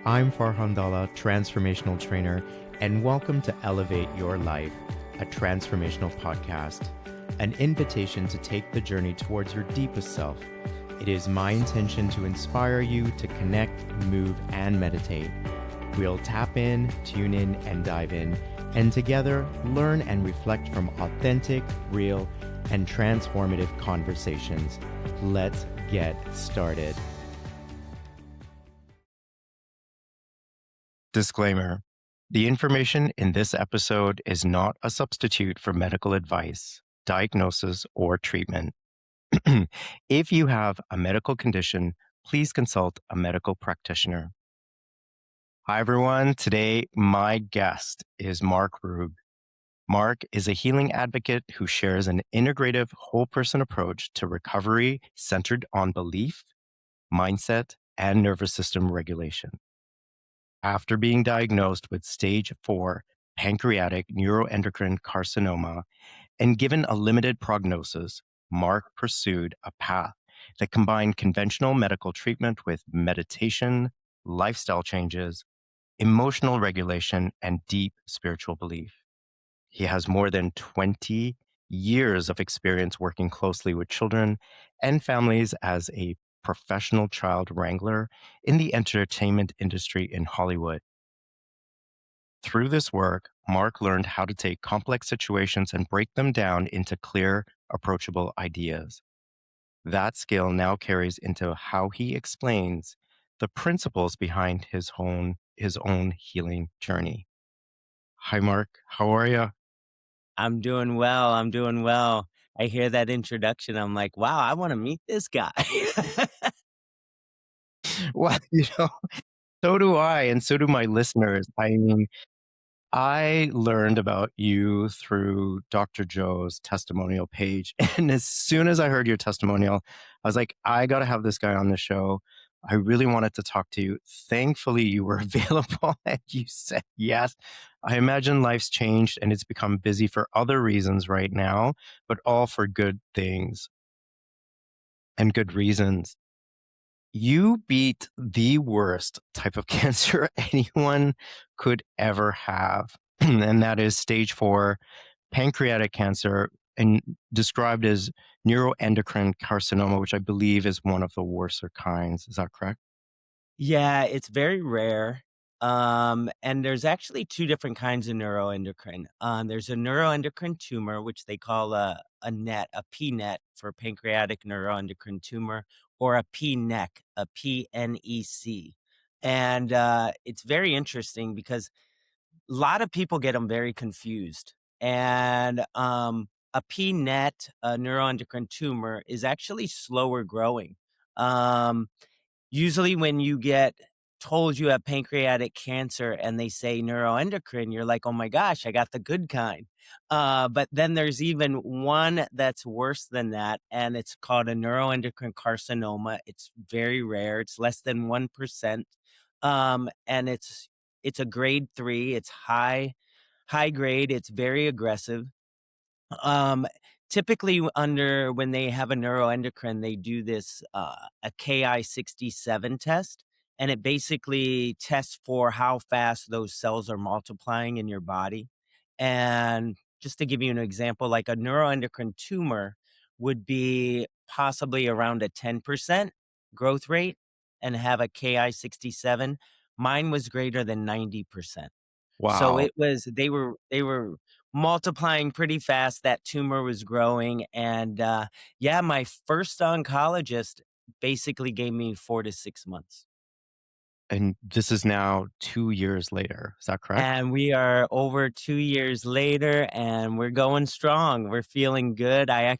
I'm Farhan Dalla, transformational trainer, and welcome to Elevate Your Life, a transformational podcast, an invitation to take the journey towards your deepest self. It is my intention to inspire you to connect, move, and meditate. We'll tap in, tune in, and dive in, and together learn and reflect from authentic, real, and transformative conversations. Let's get started. Disclaimer: the information in this episode is not a substitute for medical advice, diagnosis, or treatment. If you have a medical condition, please consult a medical practitioner. Hi, everyone. Today, my guest is Mark Ruegg. Mark is a healing advocate who shares an integrative, whole person approach to recovery centered on belief, mindset, and nervous system regulation. After being diagnosed with stage 4 pancreatic neuroendocrine carcinoma and given a limited prognosis, Mark pursued a path that combined conventional medical treatment with meditation, lifestyle changes, emotional regulation, and deep spiritual belief. He has more than 20 years of experience working closely with children and families as a professional child wrangler in the entertainment industry in Hollywood. Through this work, Mark learned how to take complex situations and break them down into clear, approachable ideas. That skill now carries into how he explains the principles behind his own healing journey. Hi, Mark. How are you? I'm doing well. I'm doing well. I hear that introduction. I'm like, wow, I want to meet this guy. Well, so do I, and so do my listeners. I mean, I learned about you through Dr. Joe's testimonial page. And as soon as I heard your testimonial, I was like, I got to have this guy on the show. I really wanted to talk to you. Thankfully, you were available and you said yes. I imagine life's changed and it's become busy for other reasons right now, but all for good things and good reasons. You beat the worst type of cancer anyone could ever have, and that is stage 4 pancreatic cancer, and described as neuroendocrine carcinoma, which I believe is one of the worser kinds. Is that correct? Yeah, it's very rare. And there's actually two different kinds of neuroendocrine. There's a neuroendocrine tumor, which they call a NET, a PNET for pancreatic neuroendocrine tumor, or a PNEC, a PNEC. And it's very interesting because a lot of people get them very confused. And a PNET, a neuroendocrine tumor, is actually slower growing. Usually when you get told you have pancreatic cancer and they say neuroendocrine, you're like, oh my gosh, I got the good kind. But then there's even one that's worse than that, and it's called a neuroendocrine carcinoma. It's very rare. It's less than 1%. And it's a grade 3. It's high grade. It's very aggressive. Um, Typically when they have a neuroendocrine, they do this, a Ki-67 test, and it basically tests for how fast those cells are multiplying in your body. And just to give you an example, like a neuroendocrine tumor would be possibly around a 10% growth rate and have a Ki-67. Mine was greater than 90%. So Wow. it was they were multiplying pretty fast. That tumor was growing, and yeah, my first oncologist basically gave me 4 to 6 months. And this is now 2 years later. Is that correct? And we are over 2 years later, and we're going strong. We're feeling good. I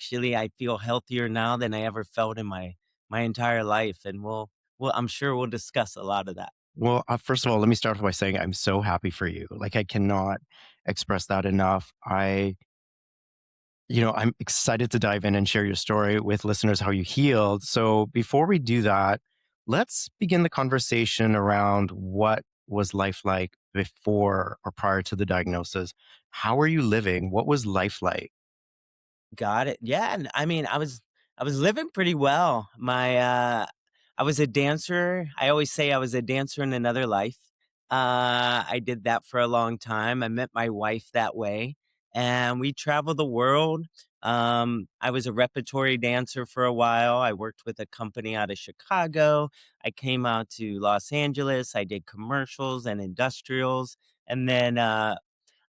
feel healthier now than I ever felt in my entire life, and I'm sure we'll discuss a lot of that. Well, first of all, let me start off by saying I'm so happy for you. Like, I cannot express that enough. I'm excited to dive in and share your story with listeners, how you healed. So before we do that, let's begin the conversation around what was life like before or prior to the diagnosis. How are you living? What was life like? Got it. Yeah, and I mean, I was living pretty well. I was a dancer. I always say I was a dancer in another life. I did that for a long time. I met my wife that way, and we traveled the world. I was a repertory dancer for a while. I worked with a company out of Chicago. I came out to Los Angeles. I did commercials and industrials, and then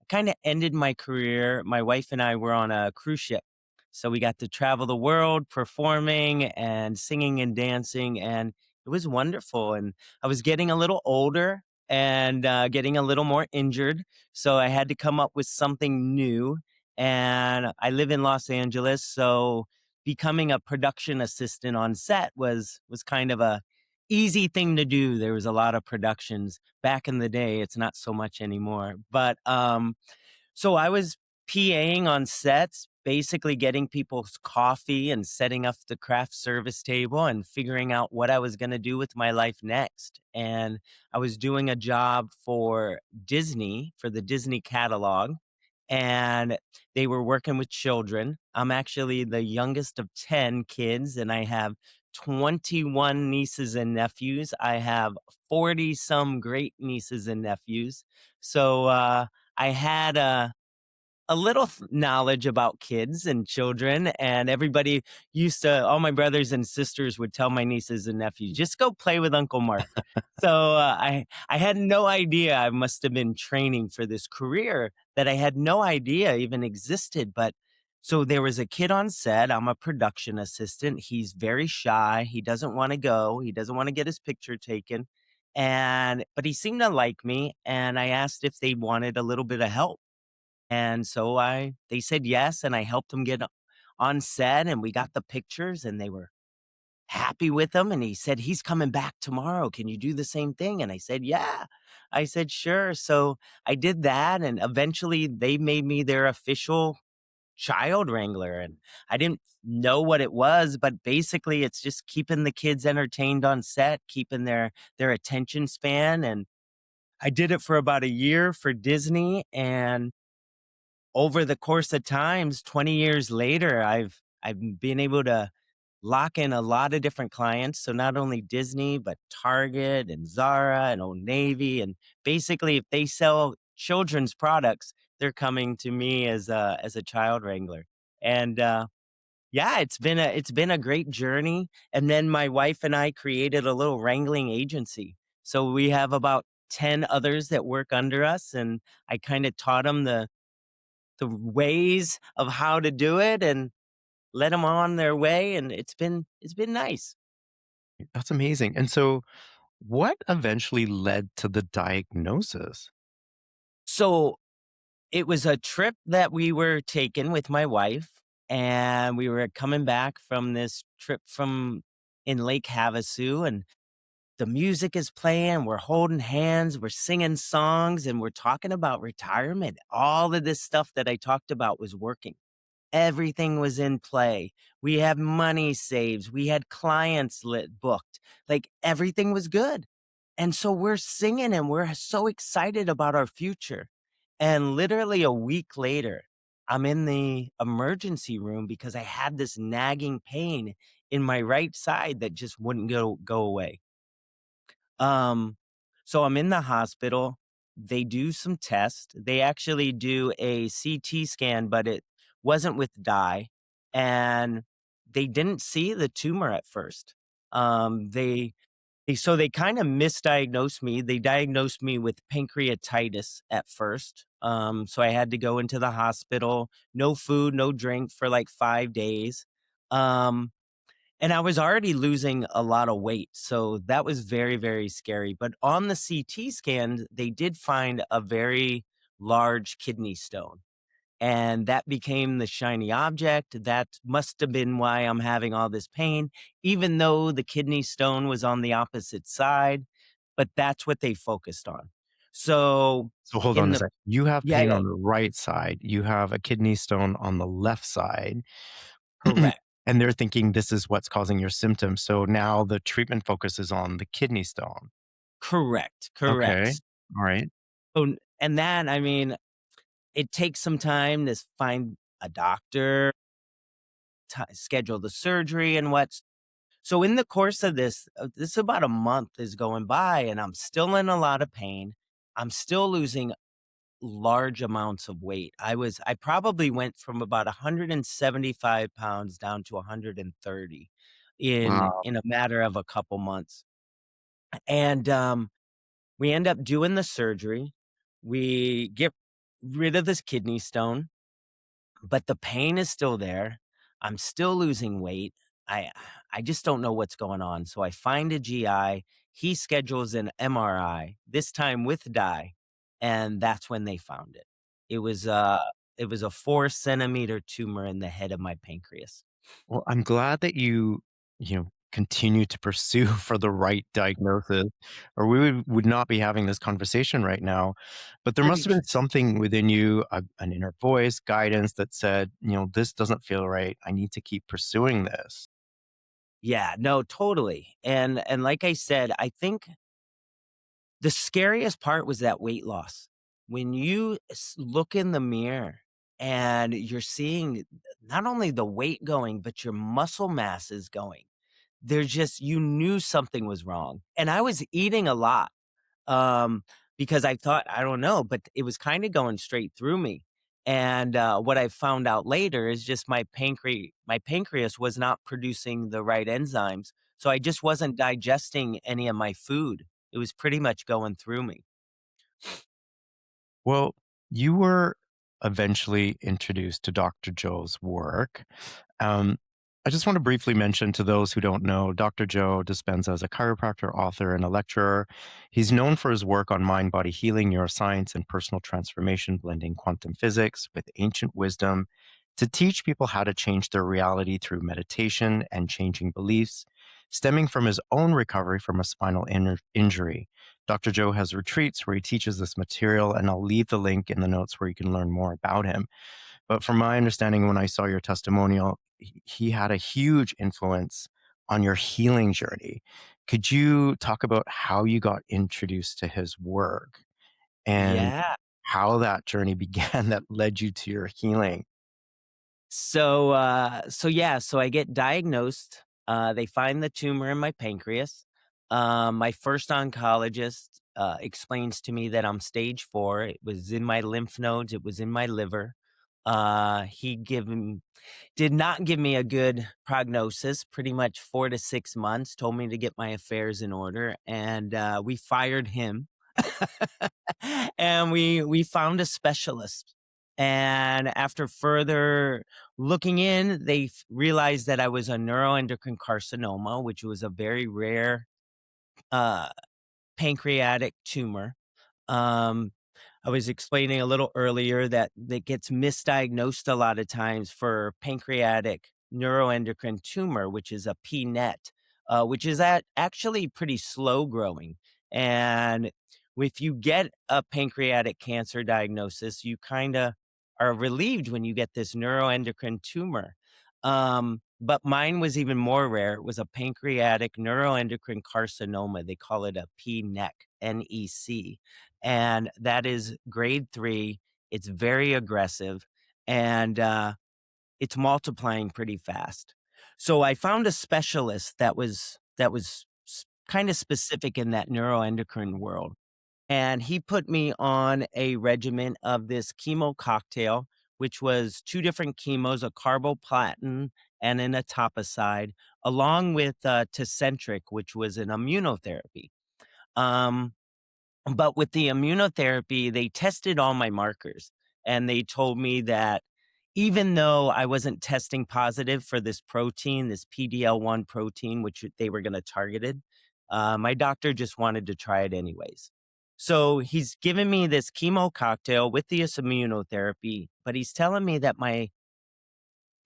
kinda ended my career. My wife and I were on a cruise ship, so we got to travel the world performing and singing and dancing, and it was wonderful, and I was getting a little older and, getting a little more injured, so I had to come up with something new, and I live in Los Angeles, so becoming a production assistant on set was kind of a easy thing to do. There was a lot of productions. Back in the day, it's not so much anymore, but, so I was PAing on sets, basically getting people's coffee and setting up the craft service table and figuring out what I was gonna do with my life next. And I was doing a job for Disney, for the Disney catalog, and they were working with children. I'm actually the youngest of 10 kids, and I have 21 nieces and nephews. I have 40 some great nieces and nephews. So, I had a little knowledge about kids and children, and everybody used to all my brothers and sisters would tell my nieces and nephews, "Just go play with Uncle Mark." So, I had no idea. I must have been training for this career that I had no idea even existed, but so there was a kid on set. I'm a production assistant. He's very shy. He doesn't wanna go. He doesn't wanna get his picture taken, and but he seemed to like me, and I asked if they wanted a little bit of help. And so I they said yes, and I helped them get on set, and we got the pictures, and they were happy with them, and he said, "He's coming back tomorrow. Can you do the same thing?" And I said, "Yeah." I said, "Sure." So I did that, and eventually they made me their official child wrangler, and I didn't know what it was, but basically it's just keeping the kids entertained on set, keeping their attention span, and I did it for about a year for Disney, and over the course of times, 20 years later, I've been able to lock in a lot of different clients. So not only Disney, but Target and Zara and Old Navy. And basically, if they sell children's products, they're coming to me as a child wrangler. And yeah, it's been a great journey. And then my wife and I created a little wrangling agency. So we have about 10 others that work under us, and I kind of taught them the ways of how to do it and let them on their way, and it's been nice. That's amazing. And so what eventually led to the diagnosis? So, it was a trip that we were taking with my wife, and we were coming back from this trip from in Lake Havasu, and the music is playing, we're holding hands, we're singing songs, and we're talking about retirement. All of this stuff that I talked about was working. Everything was in play. We had money saved. We had clients booked. Like everything was good. And so we're singing and we're so excited about our future. And literally a week later, I'm in the emergency room because I had this nagging pain in my right side that just wouldn't go away. Um, so I'm in the hospital. They do some tests. They actually do a CT scan, but it wasn't with dye, and they didn't see the tumor at first. They kind of misdiagnosed me. They diagnosed me with pancreatitis at first. So I had to go into the hospital, no food, no drink for like 5 days. Um, and I was already losing a lot of weight, so that was very, very scary, but on the CT scan, they did find a very large kidney stone, and that became the shiny object. That must have been why I'm having all this pain, even though the kidney stone was on the opposite side, but that's what they focused on. So, So hold in on a the sec. You have yeah, pain yeah, on the right side. You have a kidney stone on the left side. correct, And they're thinking this is what's causing your symptoms. So now the treatment focuses on the kidney stone. correct, Okay. correct. All right. So and that, I mean, it takes some time to find a doctor, schedule the surgery and what. So in the course of this about a month is going by, and I'm still in a lot of pain. I'm still losing large amounts of weight. I probably went from about 175 pounds down to 130 Wow. in a matter of a couple months. And we end up doing the surgery. We get rid of this kidney stone, but the pain is still there. I'm still losing weight. I I just don't know what's going on. So I find a GI. He schedules an MRI, this time with dye, and that's when they found it. It was it was a 4 centimeter tumor in the head of my pancreas. Well, I'm glad that you continue to pursue for the right diagnosis, or we would not be having this conversation right now. But there must have been something within you, an inner voice, guidance that said, this doesn't feel right. I need to keep pursuing this. Yeah, no, totally. And like I said, I think the scariest part was that weight loss. When you look in the mirror and you're seeing not only the weight going, but your muscle mass is going. There's just you knew something was wrong. And I was eating a lot, um, because I thought, I don't know, but it was kinda going straight through me. And, what I found out later is just my pancreas was not producing the right enzymes, so I just wasn't digesting any of my food. It was pretty much going through me. Well, you were eventually introduced to Dr. Joe's work. Um, I just want to briefly mention to those who don't know, Dr. Joe Dispenza is a chiropractor, author, and a lecturer. He's known for his work on mind body healing, neuroscience, and personal transformation, blending quantum physics with ancient wisdom to teach people how to change their reality through meditation and changing beliefs, stemming from his own recovery from a spinal injury. Dr. Joe has retreats where he teaches this material, and I'll leave the link in the notes where you can learn more about him. But from my understanding, when I saw your testimonial, he had a huge influence on your healing journey. Could you talk about how you got introduced to his work and Yeah. how that journey began that led you to your healing? So I get diagnosed. They find the tumor in my pancreas. My first oncologist explains to me that I'm stage 4. It was in my lymph nodes. It was in my liver. He given did not give me a good prognosis. Pretty much 4 to 6 months. Told me to get my affairs in order, and we fired him. And we found a specialist. And after further looking in, they realized that I was a neuroendocrine carcinoma, which was a very rare uh, pancreatic tumor. Um, I was explaining a little earlier that gets misdiagnosed a lot of times for pancreatic neuroendocrine tumor, which is a PNET, which is actually pretty slow growing. And if you get a pancreatic cancer diagnosis, you kind of are relieved when you get this neuroendocrine tumor. But mine was even more rare. It was a pancreatic neuroendocrine carcinoma. They call it a PNEC, NEC, and that is grade 3. It's very aggressive, and, it's multiplying pretty fast. So I found a specialist that was kinda specific in that neuroendocrine world, and he put me on a regimen of this chemo cocktail, which was 2 different chemos, a carboplatin and an etoposide, along with, Tecentriq, which was an immunotherapy. Um but with the immunotherapy, they tested all my markers, and they told me that even though I wasn't testing positive for this protein, this PDL1 protein, which they were gonna target it, my doctor just wanted to try it anyways. So he's given me this chemo cocktail with this immunotherapy, but he's telling me that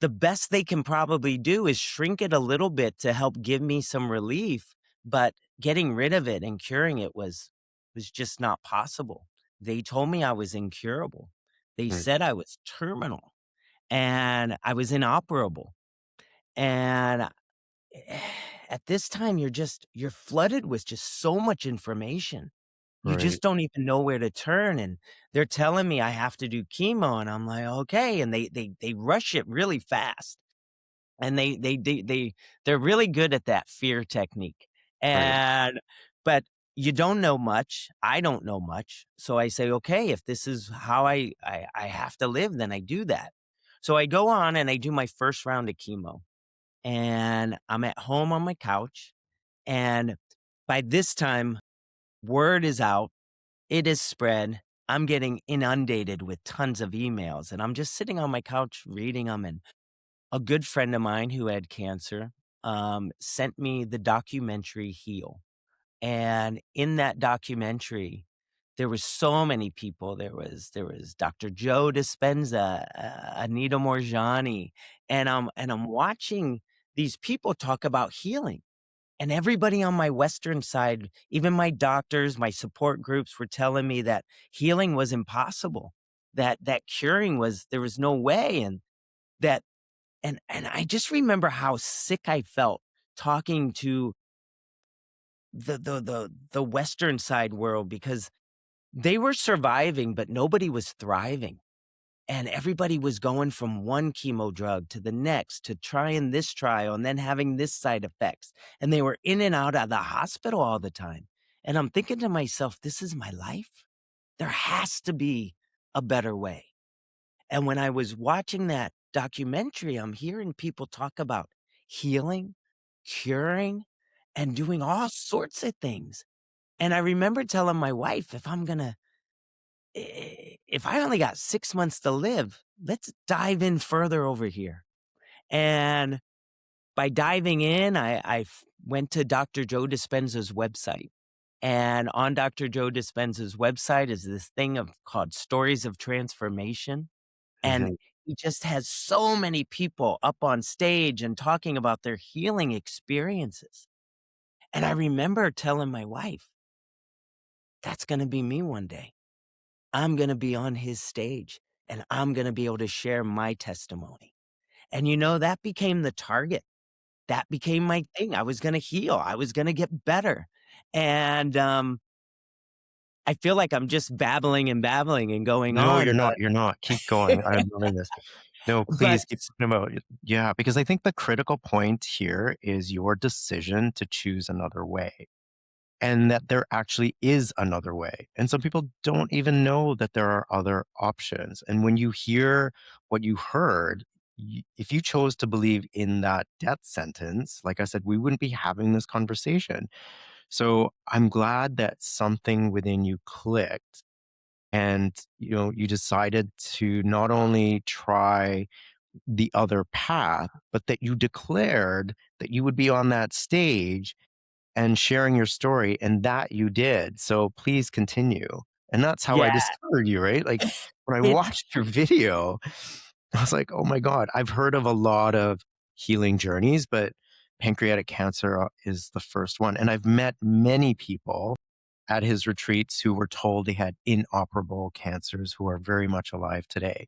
the best they can probably do is shrink it a little bit to help give me some relief, but getting rid of it and curing it was just not possible. They told me I was incurable. They Right. said I was terminal and I was inoperable. And at this time you're flooded with just so much information. You Right. just don't even know where to turn, and they're telling me I have to do chemo, and I'm like, "Okay," and they rush it really fast. and they're really good at that fear technique, Right. and but you don't know much, I don't know much, so I say, "Okay, if this is how I have to live, then I do that." So I go on and I do my first round of chemo, and I'm at home on my couch, and by this time, word is out, it is spread, I'm getting inundated with tons of emails, and I'm just sitting on my couch reading them. And a good friend of mine who had cancer, sent me the documentary Heal, and in that documentary, there was so many people. There was Dr. Joe Dispenza, Anita Morjani, and I'm watching these people talk about healing, and everybody on my Western side, even my doctors, my support groups were telling me that healing was impossible, that curing was there was no way, that and I just remember how sick I felt talking to the Western side world, because they were surviving, but nobody was thriving. And everybody was going from one chemo drug to the next to trying this trial and then having this side effects. And they were in and out of the hospital all the time. And I'm thinking to myself, this is my life. There has to be a better way. And when I was watching that documentary, I'm hearing people talk about healing, curing, and doing all sorts of things. And I remember telling my wife, if I only got 6 months to live, let's dive in further over here. And by diving in, I went to Dr. Joe Dispenza's website. And on Dr. Joe Dispenza's website is this thing called Stories of Transformation. And Mhm. he just has so many people up on stage and talking about their healing experiences. And I remember telling my wife, that's going to be me one day. I'm going to be on his stage and I'm going to be able to share my testimony. And that became the target. That became my thing. I was going to heal. I was going to get better. And I feel like I'm just babbling and babbling and going No, on, you're not. Keep going. I'm loving this. No, but please keep talking about it. Yeah, because I think the critical point here is your decision to choose another way, and that there actually is another way. And some people don't even know that there are other options. And when you hear what you heard, if you chose to believe in that death sentence, like I said, we wouldn't be having this conversation. So I'm glad that something within you clicked, and you decided to not only try the other path, but that you declared that you would be on that stage and sharing your story, and that you did. So please continue. And that's how I yeah, discovered you, right? Like when I it's watched your video, I was like, oh my God, I've heard of a lot of healing journeys, but pancreatic cancer is the first one. And I've met many people at his retreats who were told they had inoperable cancers who are very much alive today.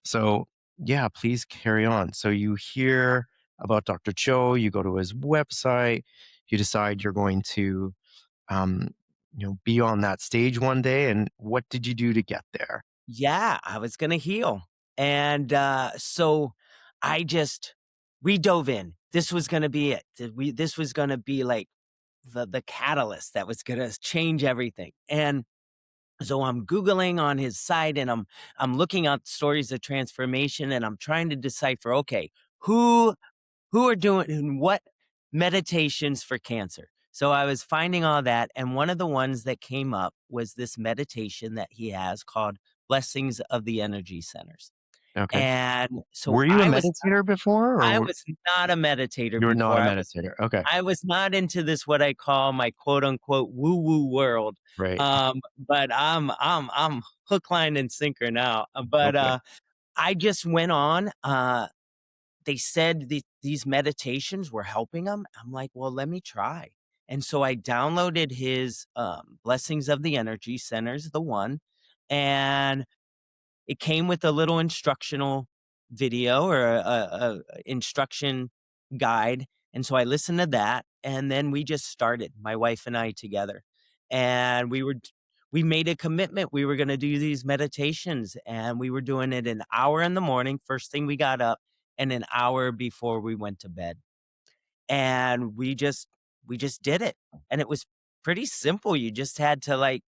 So, yeah, please carry on. So, you hear about Dr. Joe, you go to his website, you decide you're going to, um, be on that stage one day. And what did you do to get there? Yeah, I was gonna heal. And, so I just we dove in. This was gonna be it. This was gonna be, like, the catalyst that was gonna change everything. And so I'm Googling on his site, and I'm looking up stories of transformation, and I'm trying to decipher, okay, who who are doing what meditations for cancer? So I was finding all that, and one of the ones that came up was this meditation that he has called Blessings of the Energy Centers. Okay. And so Were you a meditator before, I or was not a meditator you were not before. a meditator? Okay. I was not into this what I call my quote unquote woo woo world. Right. But I'm hook, line, and sinker now. But Okay. I just went on. They said these meditations were helping them. I'm like, well, let me try. And so I downloaded his Blessings of the Energy Centers, the one, and it came with a little instructional video or a instruction guide, and so I listened to that, and then we just started, my wife and I together, and we made a commitment. We were gonna do these meditations, and we were doing it an hour in the morning, first thing we got up, and an hour before we went to bed. And we just did it. And it was pretty simple. You just had to like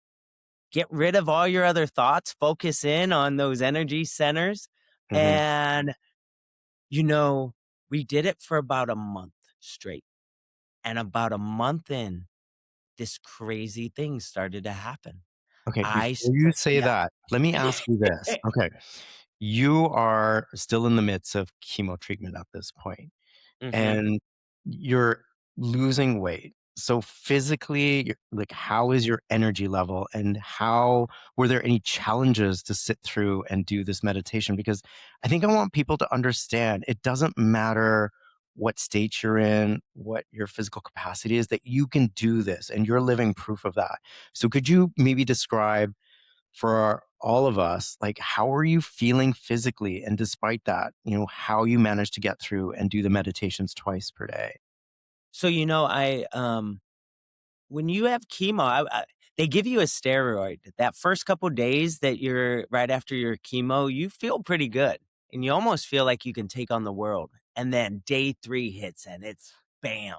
get rid of all your other thoughts, focus in on those energy centers. Mhm. And, you know, we did it for about a month straight. And about a month in, this crazy thing started to happen. Okay, I before you start say yeah. that, let me ask you this. Okay, you are still in the midst of chemo treatment at this point, Mhm. and you're losing weight. So physically, like, how is your energy level, and how were there any challenges to sit through and do this meditation? Because I think I want people to understand it doesn't matter what state you're in, what your physical capacity is, that you can do this, and you're living proof of that. So could you maybe describe for all of us, like, how are you feeling physically? And despite that, how you managed to get through and do the meditations twice per day? So, when you have chemo, they give you a steroid. That first couple days that you're right after your chemo, you feel pretty good, and you almost feel like you can take on the world. And then day 3 hits, and it's bam,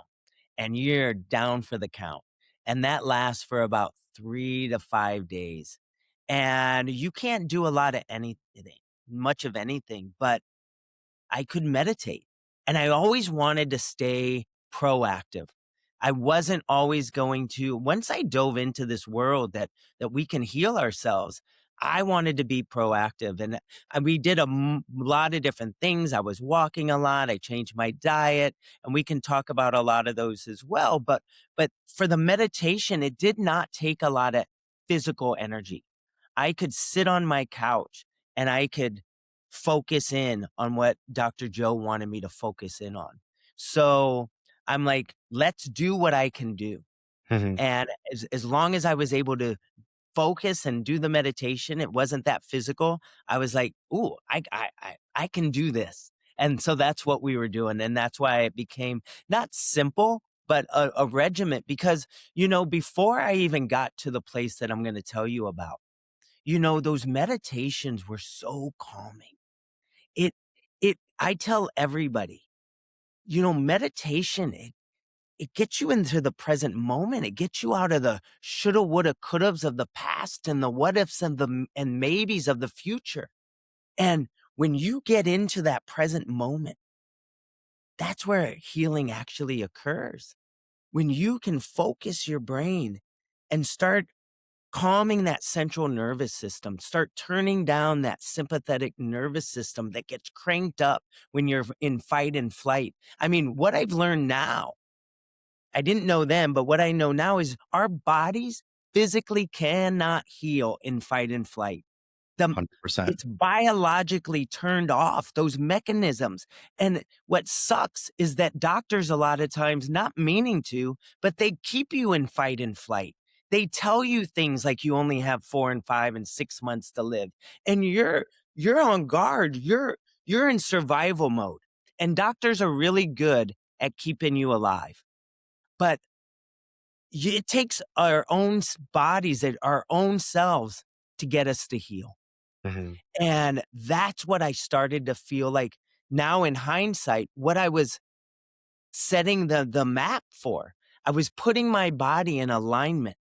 and you're down for the count. And that lasts for about 3 to 5 days. And you can't do a lot of anything, much of anything, but I could meditate. And I always wanted to stay proactive. I wasn't always going to once I dove into this world that we can heal ourselves, I wanted to be proactive. And we did lot of different things. I was walking a lot. I changed my diet, and we can talk about a lot of those as well. But for the meditation, it did not take a lot of physical energy. I could sit on my couch and I could focus in on what Dr. Joe wanted me to focus in on. So I'm like, let's do what I can do. Mhm. And as long as I was able to focus and do the meditation, it wasn't that physical. I was like, ooh, I can do this. And so that's what we were doing. And that's why it became not simple, but a regiment. Because, before I even got to the place that I'm going to tell you about, those meditations were so calming. It I tell everybody, meditation, it gets you into the present moment. It gets you out of the shoulda, woulda, couldas of the past and the what ifs and and maybes of the future. And when you get into that present moment, that's where healing actually occurs. When you can focus your brain and start calming that central nervous system, start turning down that sympathetic nervous system that gets cranked up when you're in fight and flight. I mean, what I've learned now, I didn't know then, but what I know now is our bodies physically cannot heal in fight and flight. The 100%. It's biologically turned off, those mechanisms, and what sucks is that doctors a lot of times, not meaning to, but they keep you in fight and flight. They tell you things like you only have 4 and 5 and 6 months to live, and you're on guard, you're in survival mode, and doctors are really good at keeping you alive. But it takes our own bodies and our own selves to get us to heal. Mhm. And that's what I started to feel like now in hindsight, what I was setting the map for. I was putting my body in alignment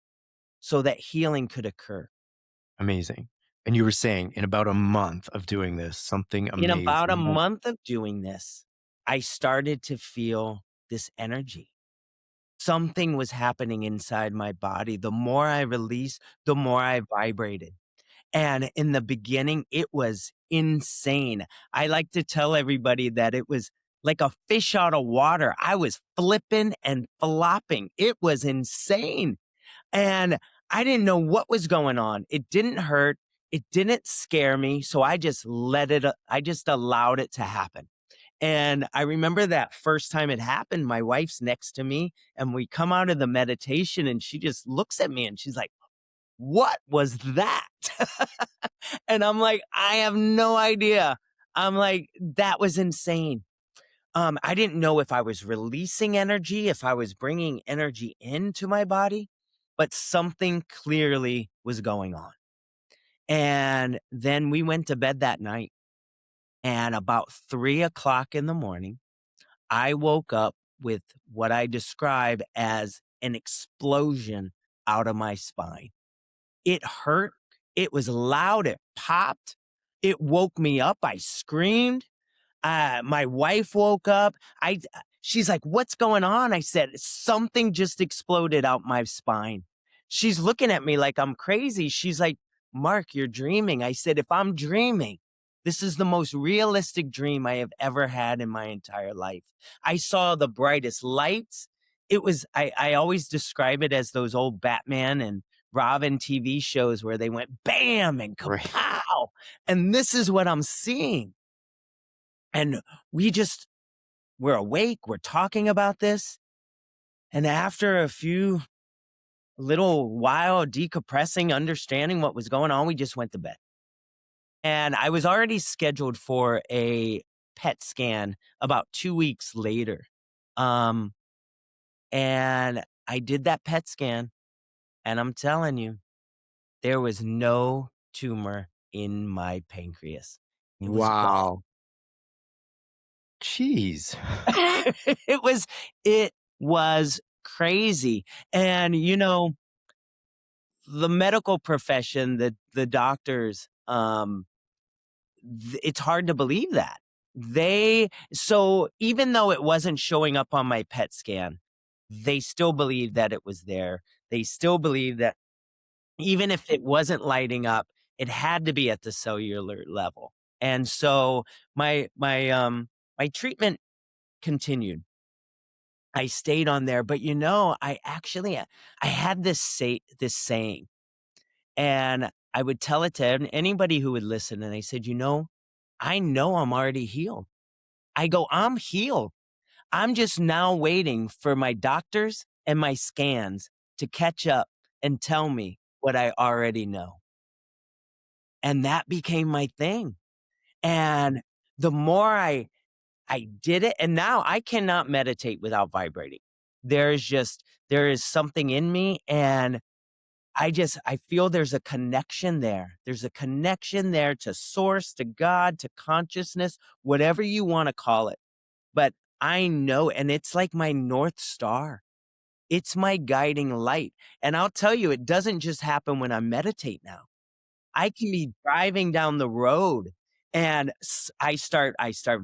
so that healing could occur. Amazing. And you were saying in about a month of doing this, something In about a amazing happened. month of doing this, I started to feel this energy. Something was happening inside my body. The more I released, the more I vibrated. And in the beginning, it was insane. I like to tell everybody that it was like a fish out of water. I was flipping and flopping. It was insane. And I didn't know what was going on. It didn't hurt. It didn't scare me. So I just allowed it to happen. And I remember that first time it happened, my wife's next to me and we come out of the meditation and she just looks at me and she's like, "What was that?" And I'm like, "I have no idea." I'm like, "That was insane." I didn't know if I was releasing energy, if I was bringing energy into my body, but something clearly was going on. And then we went to bed that night And about 3 o'clock in the morning, I woke up with what I describe as an explosion out of my spine. It hurt. It was loud. It popped. It woke me up. I screamed. My wife woke up. She's like, "What's going on?" I said, "Something just exploded out my spine." She's looking at me like I'm crazy. She's like, "Mark, you're dreaming." I said, "If I'm dreaming, this is the most realistic dream I have ever had in my entire life." I saw the brightest lights. I always describe it as those old Batman and Robin TV shows where they went bam and Right. kapow. And this is what I'm seeing. And we just we're awake, we're talking about this, and after a few little while decompressing, understanding what was going on, we just went to bed. And I was already scheduled for a PET scan about 2 weeks later. Um, and I did that PET scan, and I'm telling you, there was no tumor in my pancreas. It was gone. Wow. Jeez. It was it was crazy. And, the medical profession, the doctors, it's hard to believe that. So even though it wasn't showing up on my PET scan, they still believe that it was there. They still believe that even if it wasn't lighting up, it had to be at the cellular level. And so my treatment continued. I stayed on there, but I had this saying, and I would tell it to anybody who would listen, and I said, I know I'm already healed. I go, I'm healed. I'm just now waiting for my doctors and my scans to catch up and tell me what I already know." And that became my thing. And the more I did it, and now I cannot meditate without vibrating. There is something in me, and I feel there's a connection there. There's a connection there to source, to God, to consciousness, whatever you wanna call it. But I know, and it's like my North Star. It's my guiding light. And I'll tell you, it doesn't just happen when I meditate now. I can be driving down the road and I start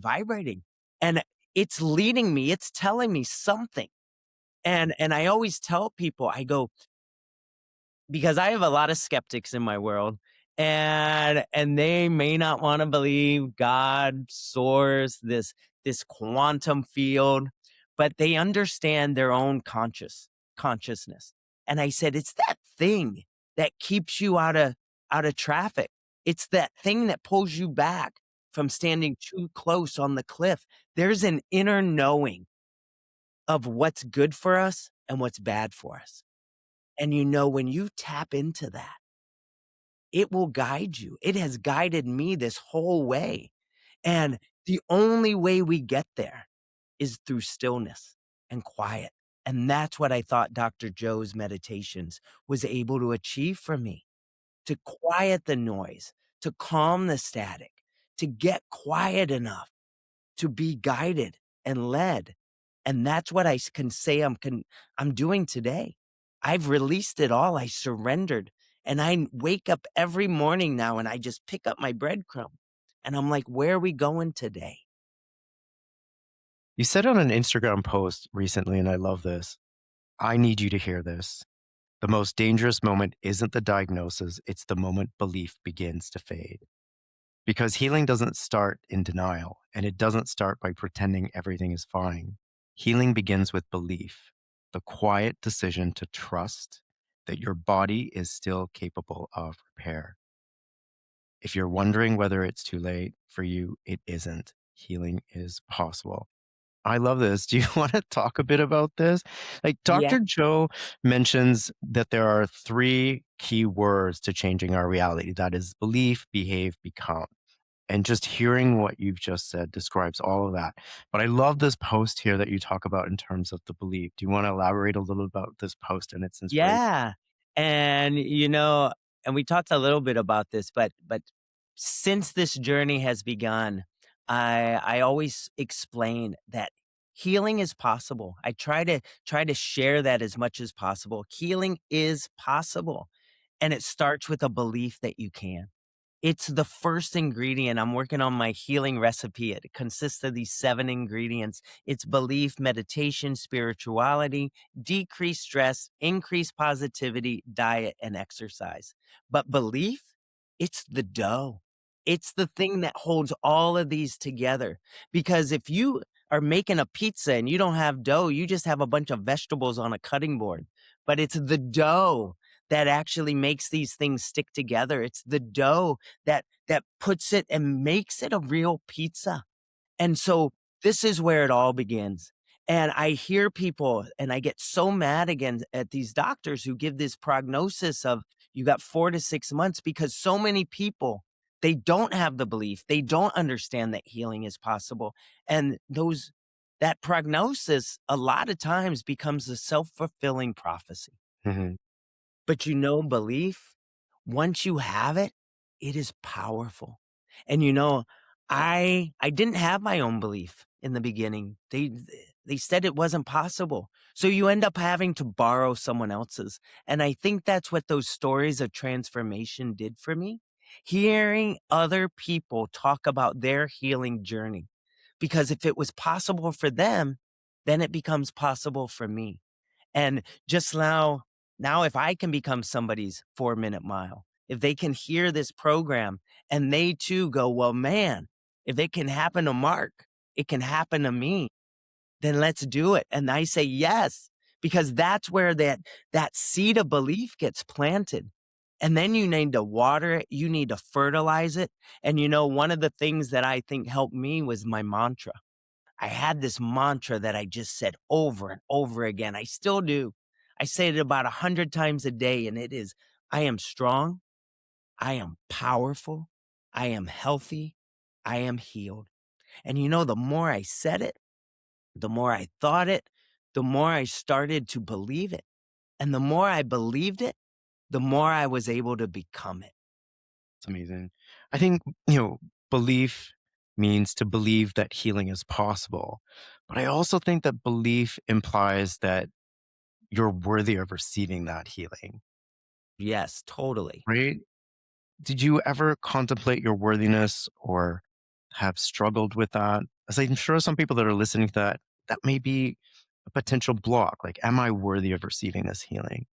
vibrating, and it's leading me, it's telling me something. And I always tell people, I go, because I have a lot of skeptics in my world, and they may not wanna believe God, source, this quantum field, but they understand their own consciousness. And I said, "It's that thing that keeps you out of traffic. It's that thing that pulls you back from standing too close on the cliff." There's an inner knowing of what's good for us and what's bad for us. And when you tap into that, it will guide you. It has guided me this whole way. And the only way we get there is through stillness and quiet. And that's what I thought Dr. Joe's meditations was able to achieve for me, to quiet the noise, to calm the static, to get quiet enough to be guided and led. And that's what can say I'm doing today. I've released it all. I surrendered. And I wake up every morning now and I just pick up my breadcrumb. And I'm like, where are we going today? You said on an Instagram post recently, and I love this. I need you to hear this. The most dangerous moment isn't the diagnosis, it's the moment belief begins to fade. Because healing doesn't start in denial, and it doesn't start by pretending everything is fine. Healing begins with belief, the quiet decision to trust that your body is still capable of repair. If you're wondering whether it's too late for you, it isn't. Healing is possible. I love this. Do you want to talk a bit about this? Like Yeah. Dr. Joe mentions that there are three key words to changing our reality. That is belief, behave, become. And just hearing what you've just said describes all of that. But I love this post here that you talk about in terms of the belief. Do you want to elaborate a little about this post and its inspiration? Yeah. And, and we talked a little bit about this, but since this journey has begun, I always explain that healing is possible. I try to share that as much as possible. Healing is possible, and it starts with a belief that you can. It's the first ingredient. I'm working on my healing recipe. It consists of these 7 ingredients. It's belief, meditation, spirituality, decreased stress, increased positivity, diet, and exercise. But belief, it's the dough. It's the thing that holds all of these together. Because if you are making a pizza and you don't have dough, you just have a bunch of vegetables on a cutting board. But it's the dough that actually makes these things stick together. It's the dough that puts it and makes it a real pizza. And so this is where it all begins. And I hear people and I get so mad again at these doctors who give this prognosis of you got 4 to 6 months because so many people, they don't have the belief. They don't understand that healing is possible. And that prognosis a lot of times becomes a self-fulfilling prophecy. Mhm. But belief, once you have it, it is powerful. And I didn't have my own belief in the beginning. They said it wasn't possible. So you end up having to borrow someone else's. And I think that's what those stories of transformation did for me. Hearing other people talk about their healing journey. Because if it was possible for them, then it becomes possible for me. And just now if I can become somebody's 4-minute mile, if they can hear this program and they too go, well, man, if it can happen to Mark, it can happen to me, then let's do it. And I say yes, because that's where that seed of belief gets planted. And then you need to water it, you need to fertilize it. And one of the things that I think helped me was my mantra. I had this mantra that I just said over and over again. I still do. I say it about 100 times a day, and it is, I am strong, I am powerful, I am healthy, I am healed. And the more I said it, the more I thought it, the more I started to believe it. And the more I believed it, the more I was able to become it. It's amazing. I think, belief means to believe that healing is possible. But I also think that belief implies that you're worthy of receiving that healing, Yes, totally. right? Did you ever contemplate your worthiness or have struggled with that? As I'm sure some people that are listening to that, that may be a potential block. Like, am I worthy of receiving this healing?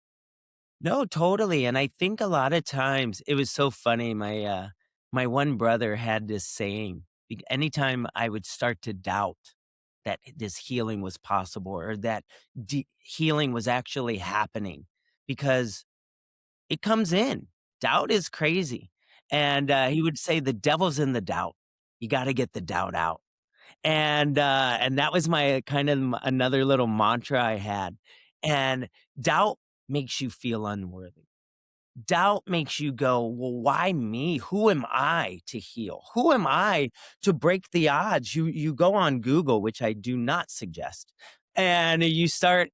No, totally, and I think a lot of times it was so funny, my one brother had this saying, anytime I would start to doubt that this healing was possible or that healing was actually happening, because it comes in. Doubt is crazy, and, he would say, "The devil's in the doubt. You gotta get the doubt out." And that was my kind of another little mantra I had, and doubt makes you feel unworthy. Doubt makes you go, "Well, why me? Who am I to heal? Who am I to break the odds?" You go on Google, which I do not suggest, and you start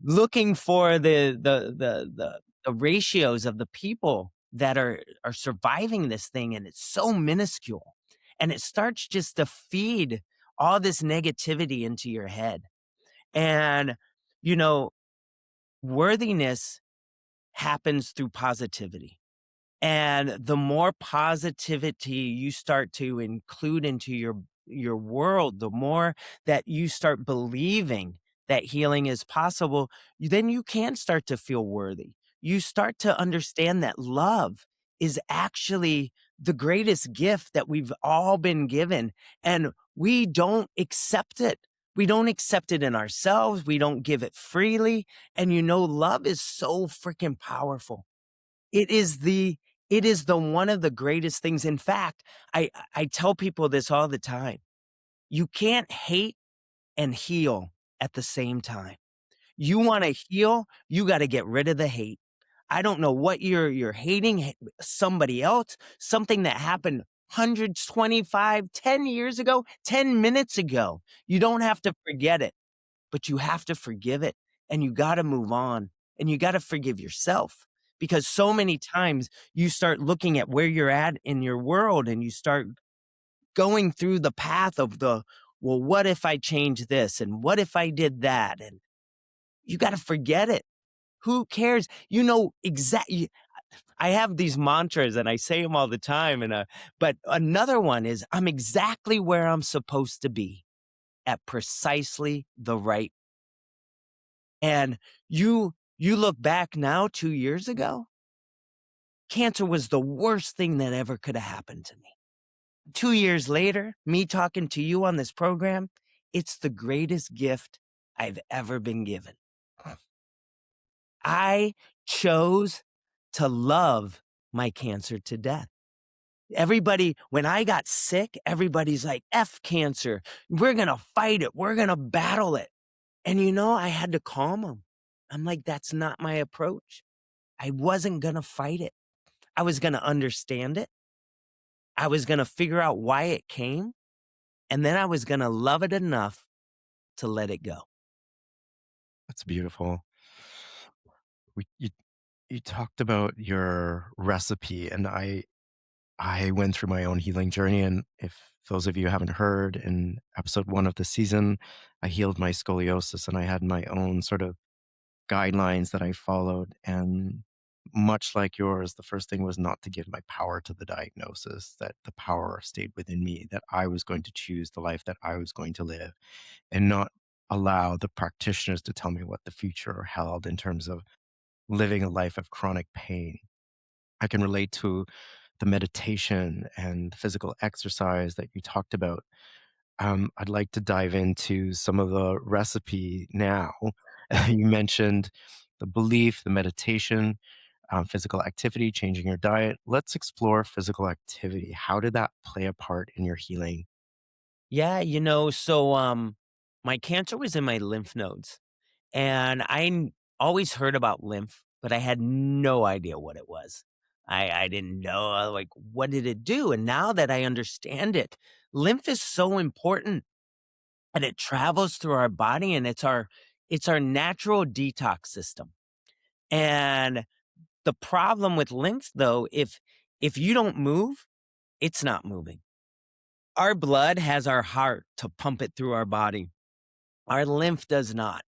looking for the ratios of the people that are surviving this thing, and it's so minuscule, and it starts just to feed all this negativity into your head, and, you know, worthiness happens through positivity. And the more positivity you start to include into your world, the more that you start believing that healing is possible, then you can start to feel worthy. You start to understand that love is actually the greatest gift that we've all been given, and we don't accept it. We don't accept it in ourselves. We don't give it freely. And love is so freaking powerful. It is the one of the greatest things. In fact, I tell people this all the time. You can't hate and heal at the same time. You wanna heal, you gotta get rid of the hate. I don't know what you're hating, somebody else, something that happened hundreds, 25, 10 years ago, 10 minutes ago. You don't have to forget it, but you have to forgive it, and you gotta move on, and you gotta forgive yourself, because so many times you start looking at where you're at in your world and you start going through the path of well, what if I change this? And what if I did that? And you got to forget it. Who cares? You know exactly. I have these mantras and I say them all the time. But another one is I'm exactly where I'm supposed to be at precisely the right. And you look back now 2 years ago, cancer was the worst thing that ever could have happened to me. 2 years later, me talking to you on this program, it's the greatest gift I've ever been given. I chose to love my cancer to death. Everybody, when I got sick, everybody's like, F cancer. We're going to fight it. We're going to battle it. And I had to calm them. I'm like, that's not my approach. I wasn't going to fight it. I was going to understand it. I was going to figure out why it came. And then I was going to love it enough to let it go. That's beautiful. We you talked about your recipe, and I went through my own healing journey, and if those of you haven't heard, in episode 1 of the season, I healed my scoliosis, and I had my own sort of guidelines that I followed, and much like yours, the first thing was not to give my power to the diagnosis, that the power stayed within me, that I was going to choose the life that I was going to live, and not allow the practitioners to tell me what the future held in terms of living a life of chronic pain. I can relate to the meditation and physical exercise that you talked about. I'd like to dive into some of the recipe now. You mentioned the belief, the meditation, physical activity, changing your diet. Let's explore physical activity. How did that play a part in your healing? Yeah, my cancer was in my lymph nodes. And always heard about lymph, but I had no idea what it was. I didn't know, like, what did it do? And now that I understand it, lymph is so important and it travels through our body and it's our natural detox system. And the problem with lymph though, if you don't move, it's not moving. Our blood has our heart to pump it through our body. Our lymph does not.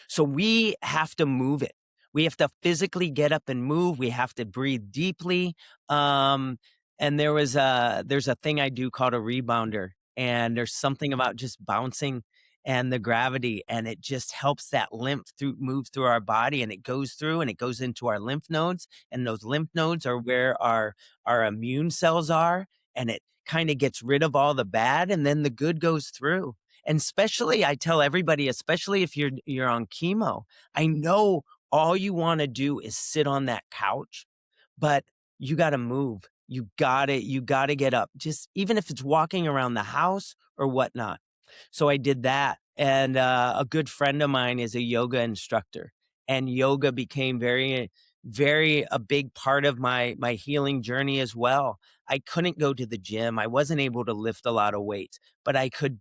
So we have to move it. We have to physically get up and move. We have to breathe deeply. Um, and there's a thing I do called a rebounder. And there's something about just bouncing and the gravity, and it just helps that lymph move through our body, and it goes through and it goes into our lymph nodes. And those lymph nodes are where our immune cells are, and it kind of gets rid of all the bad, and then the good goes through. And especially, I tell everybody, especially if you're on chemo, I know all you want to do is sit on that couch, but you got to move. You got to get up. Just even if it's walking around the house or whatnot. So I did that. And a good friend of mine is a yoga instructor, and yoga became very a big part of my healing journey as well. I couldn't go to the gym. I wasn't able to lift a lot of weights, but I could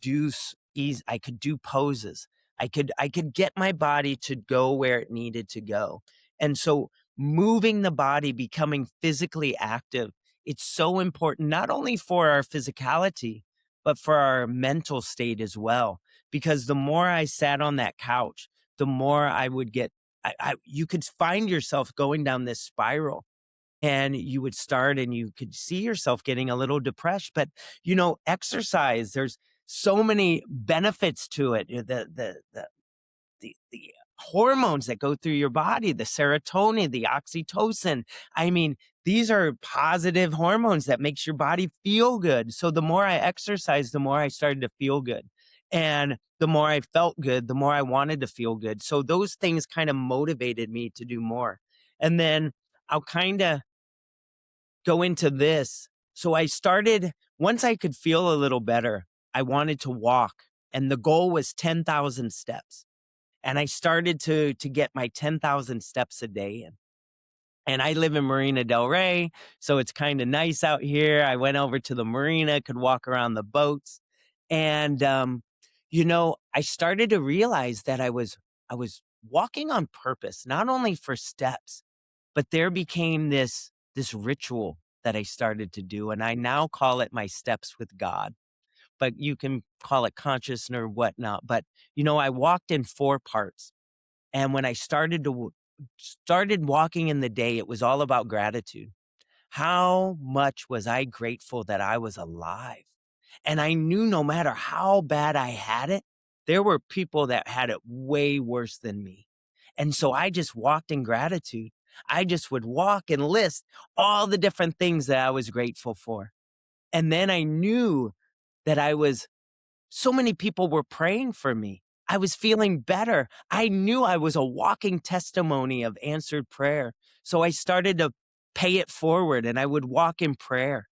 I could do poses. I could get my body to go where it needed to go. And so moving the body, becoming physically active, it's so important not only for our physicality, but for our mental state as well. Because the more I sat on that couch, the more I would get you could find yourself going down this spiral, and you would start and you could see yourself getting a little depressed. But exercise, there's so many benefits to it. The hormones that go through your body, the serotonin, the oxytocin, I mean, these are positive hormones that makes your body feel good. So the more I exercised, the more I started to feel good, and the more I felt good, the more I wanted to feel good. So those things kind of motivated me to do more. And then I'll kind of go into this. So I started, once I could feel a little better, I wanted to walk, and the goal was 10,000 steps. And I started to get my 10,000 steps a day in. And I live in Marina Del Rey, so it's kind of nice out here. I went over to the marina, could walk around the boats. And I started to realize that I was walking on purpose, not only for steps, but there became this ritual that I started to do, and I now call it my steps with God. but you can call it conscious or whatnot. But, I walked in 4 parts. And when I started walking in the day, it was all about gratitude. How much was I grateful that I was alive? And I knew no matter how bad I had it, there were people that had it way worse than me. And so I just walked in gratitude. I just would walk and list all the different things that I was grateful for. And then I knew that so many people were praying for me. I was feeling better. I knew I was a walking testimony of answered prayer. So I started to pay it forward, and I would walk in prayer,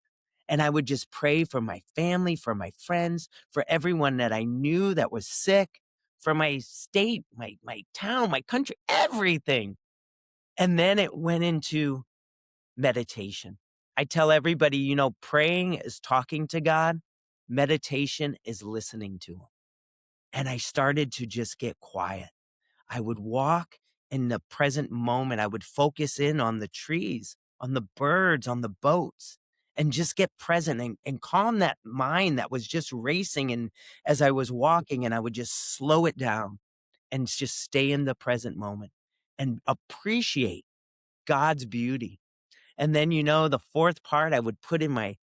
and I would just pray for my family, for my friends, for everyone that I knew that was sick, for my state, my town, my country, everything. And then it went into meditation. I tell everybody, praying is talking to God, meditation is listening to him. And I started to just get quiet. I would walk in the present moment. I would focus in on the trees, on the birds, on the boats, and just get present and calm that mind that was just racing. And as I was walking, and I would just slow it down and just stay in the present moment and appreciate God's beauty. And then, the fourth part, I would put in my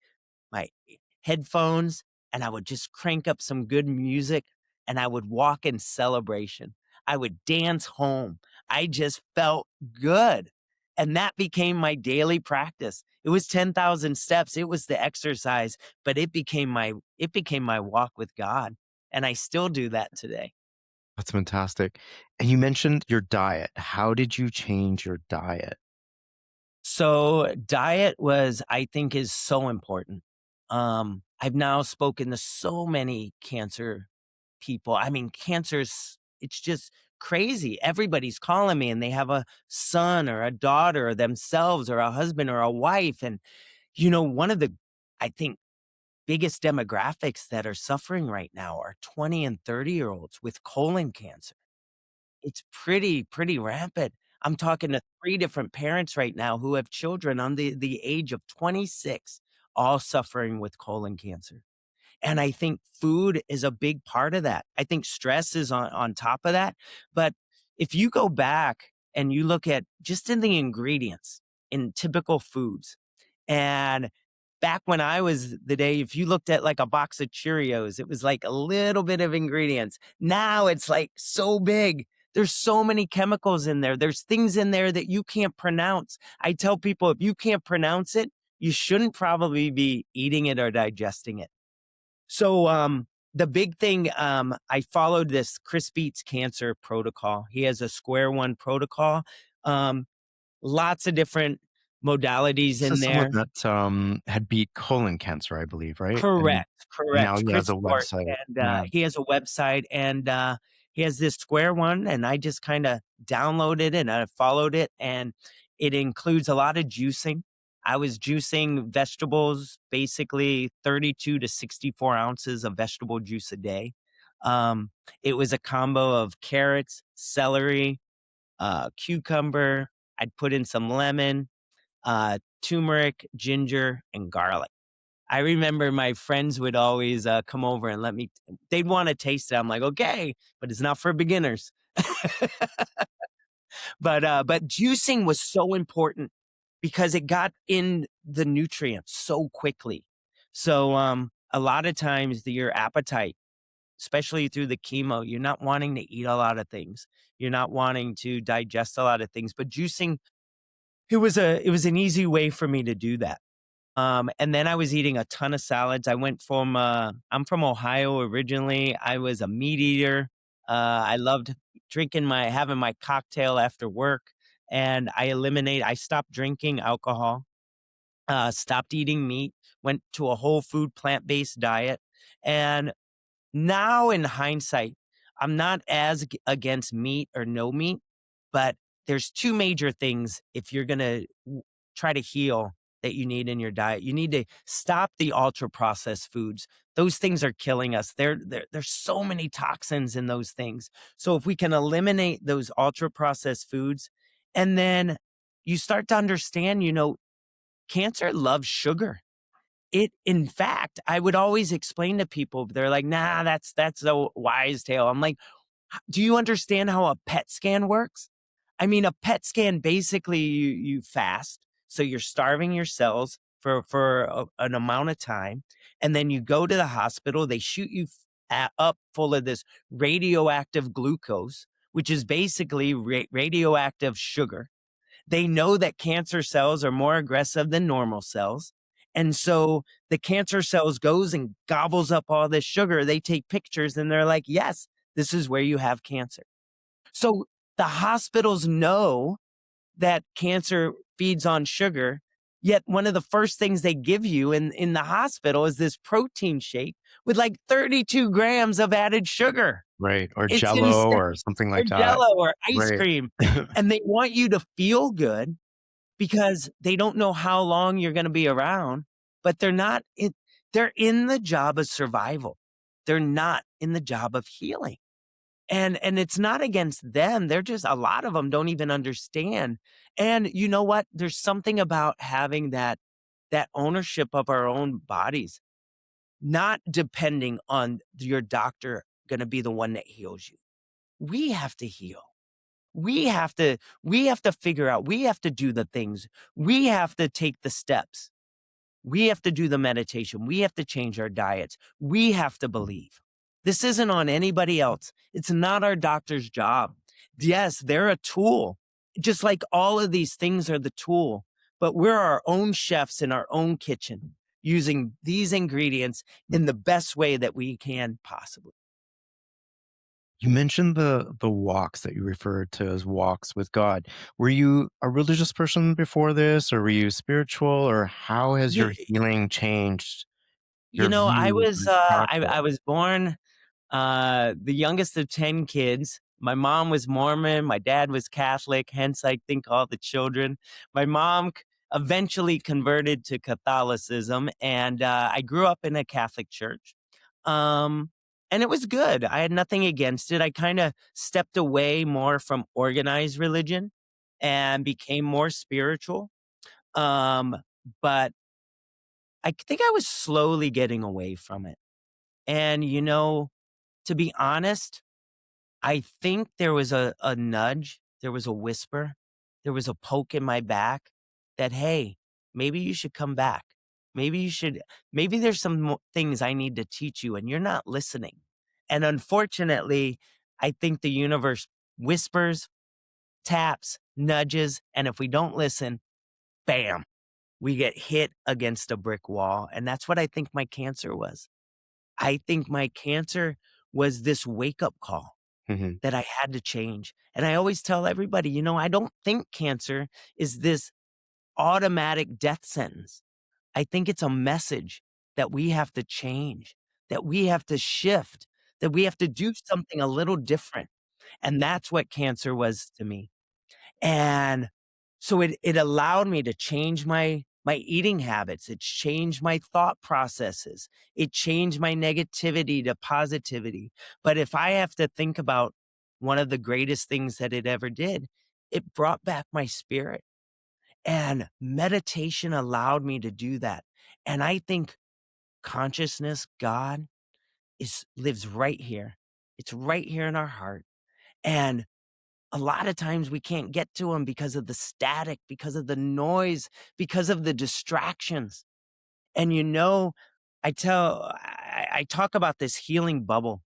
headphones, and I would just crank up some good music, and I would walk in celebration. I would dance home. I just felt good. And that became my daily practice. It was 10,000 steps. It was the exercise, but it became my walk with God. And I still do that today. That's fantastic. And you mentioned your diet. How did you change your diet? So diet I think is so important. I've now spoken to so many cancer people. I mean, it's just crazy. Everybody's calling me and they have a son or a daughter or themselves or a husband or a wife. And, one of the, I think, biggest demographics that are suffering right now are 20 and 30-year-olds with colon cancer. It's pretty rampant. I'm talking to 3 different parents right now who have children on the age of 26, all suffering with colon cancer. And I think food is a big part of that. I think stress is on top of that. But if you go back and you look at just in the ingredients in typical foods, and back when I was the day, if you looked at like a box of Cheerios, it was like a little bit of ingredients. Now it's like so big. There's so many chemicals in there. There's things in there that you can't pronounce. I tell people, if you can't pronounce it, you shouldn't probably be eating it or digesting it. So, the big thing, I followed this Chris Beats Cancer protocol. He has a square one protocol. Um, Lots of different modalities This in is someone there. that, had beat colon cancer, I believe, right? And Correct, now correct. he Chris has a Short, website. and, Yeah. he has a website, and, he has this square one, and I just kinda downloaded and I followed it, and it includes a lot of juicing. I was juicing vegetables, basically 32 to 64 ounces of vegetable juice a day. Um, it was a combo of carrots, celery, cucumber. I'd put in some lemon, turmeric, ginger, and garlic. I remember my friends would always, come over and they'd wanna taste it. I'm like, "Okay, but it's not for beginners." But juicing was so important because it got in the nutrients so quickly. So, a lot of times your appetite, especially through the chemo, you're not wanting to eat a lot of things. You're not wanting to digest a lot of things, but juicing, it was an easy way for me to do that. And then I was eating a ton of salads. I'm from Ohio originally. I was a meat eater. I loved having my cocktail after work, and I stopped drinking alcohol, stopped eating meat, went to a whole food plant-based diet. And now in hindsight, I'm not as against meat or no meat, but there's 2 major things if you're gonna try to heal that you need in your diet. You need to stop the ultra processed foods. Those things are killing us. There's so many toxins in those things. So if we can eliminate those ultra processed foods, and then you start to understand, cancer loves sugar. It in fact, I would always explain to people, they're like, "Nah, that's a wise tale." I'm like, Do you understand how a PET scan works? I mean, a PET scan basically you fast, so you're starving your cells for an amount of time, and then you go to the hospital. They shoot you up full of this radioactive glucose, which is basically radioactive sugar. They know that cancer cells are more aggressive than normal cells. And so the cancer cells goes and gobbles up all this sugar. They take pictures and they're like, yes, this is where you have cancer. So the hospitals know that cancer feeds on sugar. Yet one of the first things they give you in the hospital is this protein shake with like 32 grams of added sugar. Right, or It's Jello insane. or something Or like that. Jello or ice Right. cream. And they want you to feel good because they don't know how long you're gonna be around, but they're in the job of survival. They're not in the job of healing. And it's not against them, they're just a lot of them don't even understand. And you know what? There's something about having that ownership of our own bodies, not depending on your doctor gonna be the one that heals you. We have to heal. We have to figure out, we have to do the things. We have to take the steps. We have to do the meditation. We have to change our diets. We have to believe. This isn't on anybody else. It's not our doctor's job. Yes, they're a tool. Just like all of these things are the tool, but we're our own chefs in our own kitchen using these ingredients in the best way that we can possibly. You mentioned the walks that you referred to as walks with God. Were you a religious person before this, or were you spiritual, or how has You, your healing changed you your know, I view of was this uh, I, process? I was born the youngest of 10 kids. My mom was Mormon, my dad was Catholic, hence I think all the children. My mom eventually converted to Catholicism, and I grew up in a Catholic church. Um, and it was good. I had nothing against it. I kind of stepped away more from organized religion and became more spiritual. Um, but I think I was slowly getting away from it. And, to be honest, I think there was a nudge, there was a whisper, there was a poke in my back that, "Hey, maybe you should come back. Maybe you should maybe there's some things I need to teach you and you're not listening." And unfortunately, I think the universe whispers, taps, nudges, and if we don't listen, bam, we get hit against a brick wall, and that's what I think my cancer was. I think my cancer was this wake-up call Mhm. that I had to change. And I always tell everybody, I don't think cancer is this automatic death sentence. I think it's a message that we have to change, that we have to shift, that we have to do something a little different. And that's what cancer was to me. And so it allowed me to change my eating habits. It changed my thought processes. It changed my negativity to positivity. But if I have to think about one of the greatest things that it ever did, it brought back my spirit. And meditation allowed me to do that. And I think consciousness, God, is lives right here. It's right here in our heart. And a lot of times we can't get to them because of the static, because of the noise, because of the distractions. And I talk about this healing bubble.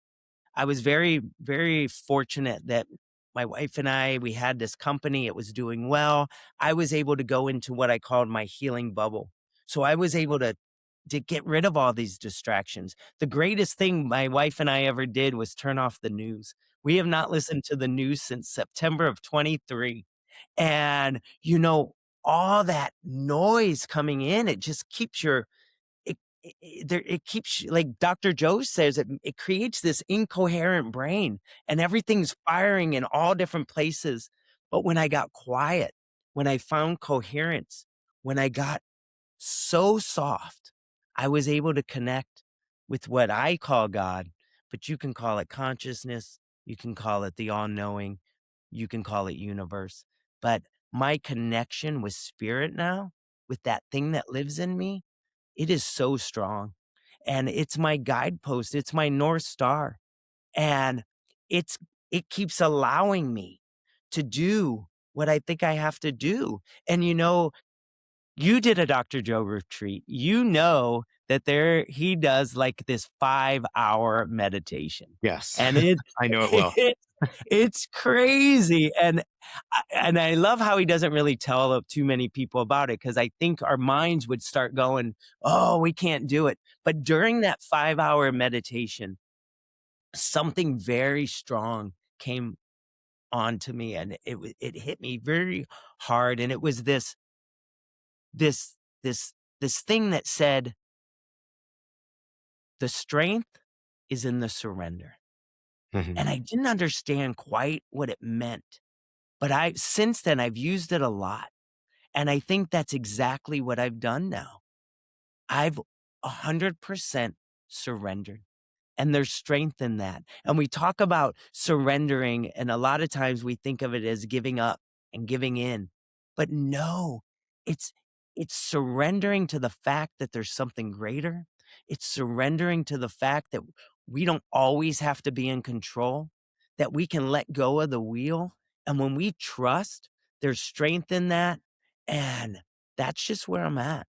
I was very, very fortunate that my wife and we had this company. It was doing well. I was able to go into what I called my healing bubble. So I was able to get rid of all these distractions. The greatest thing my wife and I ever did was turn off the news. We have not listened to the news since September of 23. And, all that noise coming in, it just keeps it keeps like Dr. Joe says, it creates this incoherent brain and everything's firing in all different places. But when I got quiet, when I found coherence, when I got so soft, I was able to connect with what I call God, but you can call it consciousness, you can call it the all knowing, you can call it universe. But my connection with spirit now, with that thing that lives in me, it is so strong, and it's my guidepost, it's my North Star, and it's it keeps allowing me to do what I think I have to do, and, you did a Dr. Joe retreat. You know that he does, like, this 5-hour meditation, Yes, and it's I know it well. it's crazy, and I love how he doesn't really tell too many people about it, because I think our minds would start going, "Oh, we can't do it." But during that 5-hour meditation, something very strong came onto me, and it hit me very hard, and it was this this thing that said, "The strength is in the surrender." Mhm. And I didn't understand quite what it meant, but I since then, I've used it a lot, and I think that's exactly what I've done now. I've 100% surrendered. And there's strength in that. And we talk about surrendering, and a lot of times we think of it as giving up and giving in. But no, it's it's surrendering to the fact that there's something greater. It's surrendering to the fact that we don't always have to be in control, that we can let go of the wheel. And when we trust, there's strength in that. And that's just where I'm at.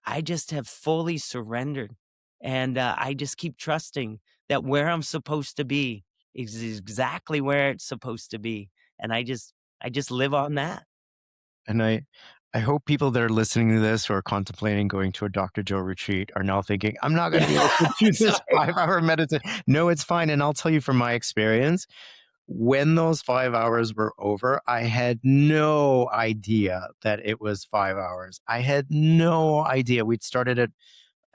I just have fully surrendered, and, I just keep trusting that where I'm supposed to be is exactly where it's supposed to be, and I just live on that. And I hope people that are listening to this who are contemplating going to a Dr. Joe retreat are now thinking, "I'm not gonna Yeah. be able to do this Sorry. 5-hour meditation." No, it's fine, and I'll tell you from my experience, when those 5 hours were over, I had no idea that it was 5 hours. I had no idea. We'd started at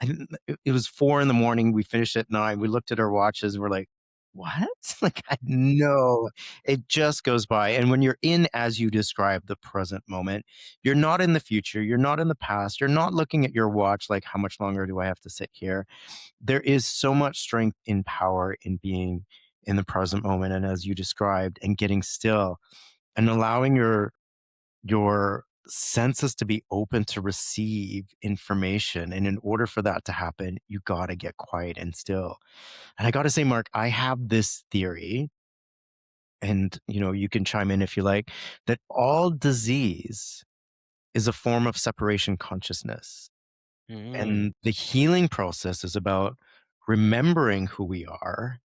I didn't it was 4 in the morning, we finished at 9, we looked at our watches, we're like, "What?" Like, I know. It just goes by, and when you're in, as you described, the present moment, you're not in the future, you're not in the past, you're not looking at your watch like, "How much longer do I have to sit here?" There is so much strength in power in being in the present moment, and as you described, and getting still, and allowing your senses to be open to receive information. And in order for that to happen, you got to get quiet and still. And I got to say, Mark, I have this theory, and you can chime in if you like, that all disease is a form of separation consciousness. Mm. And the healing process is about remembering who we are,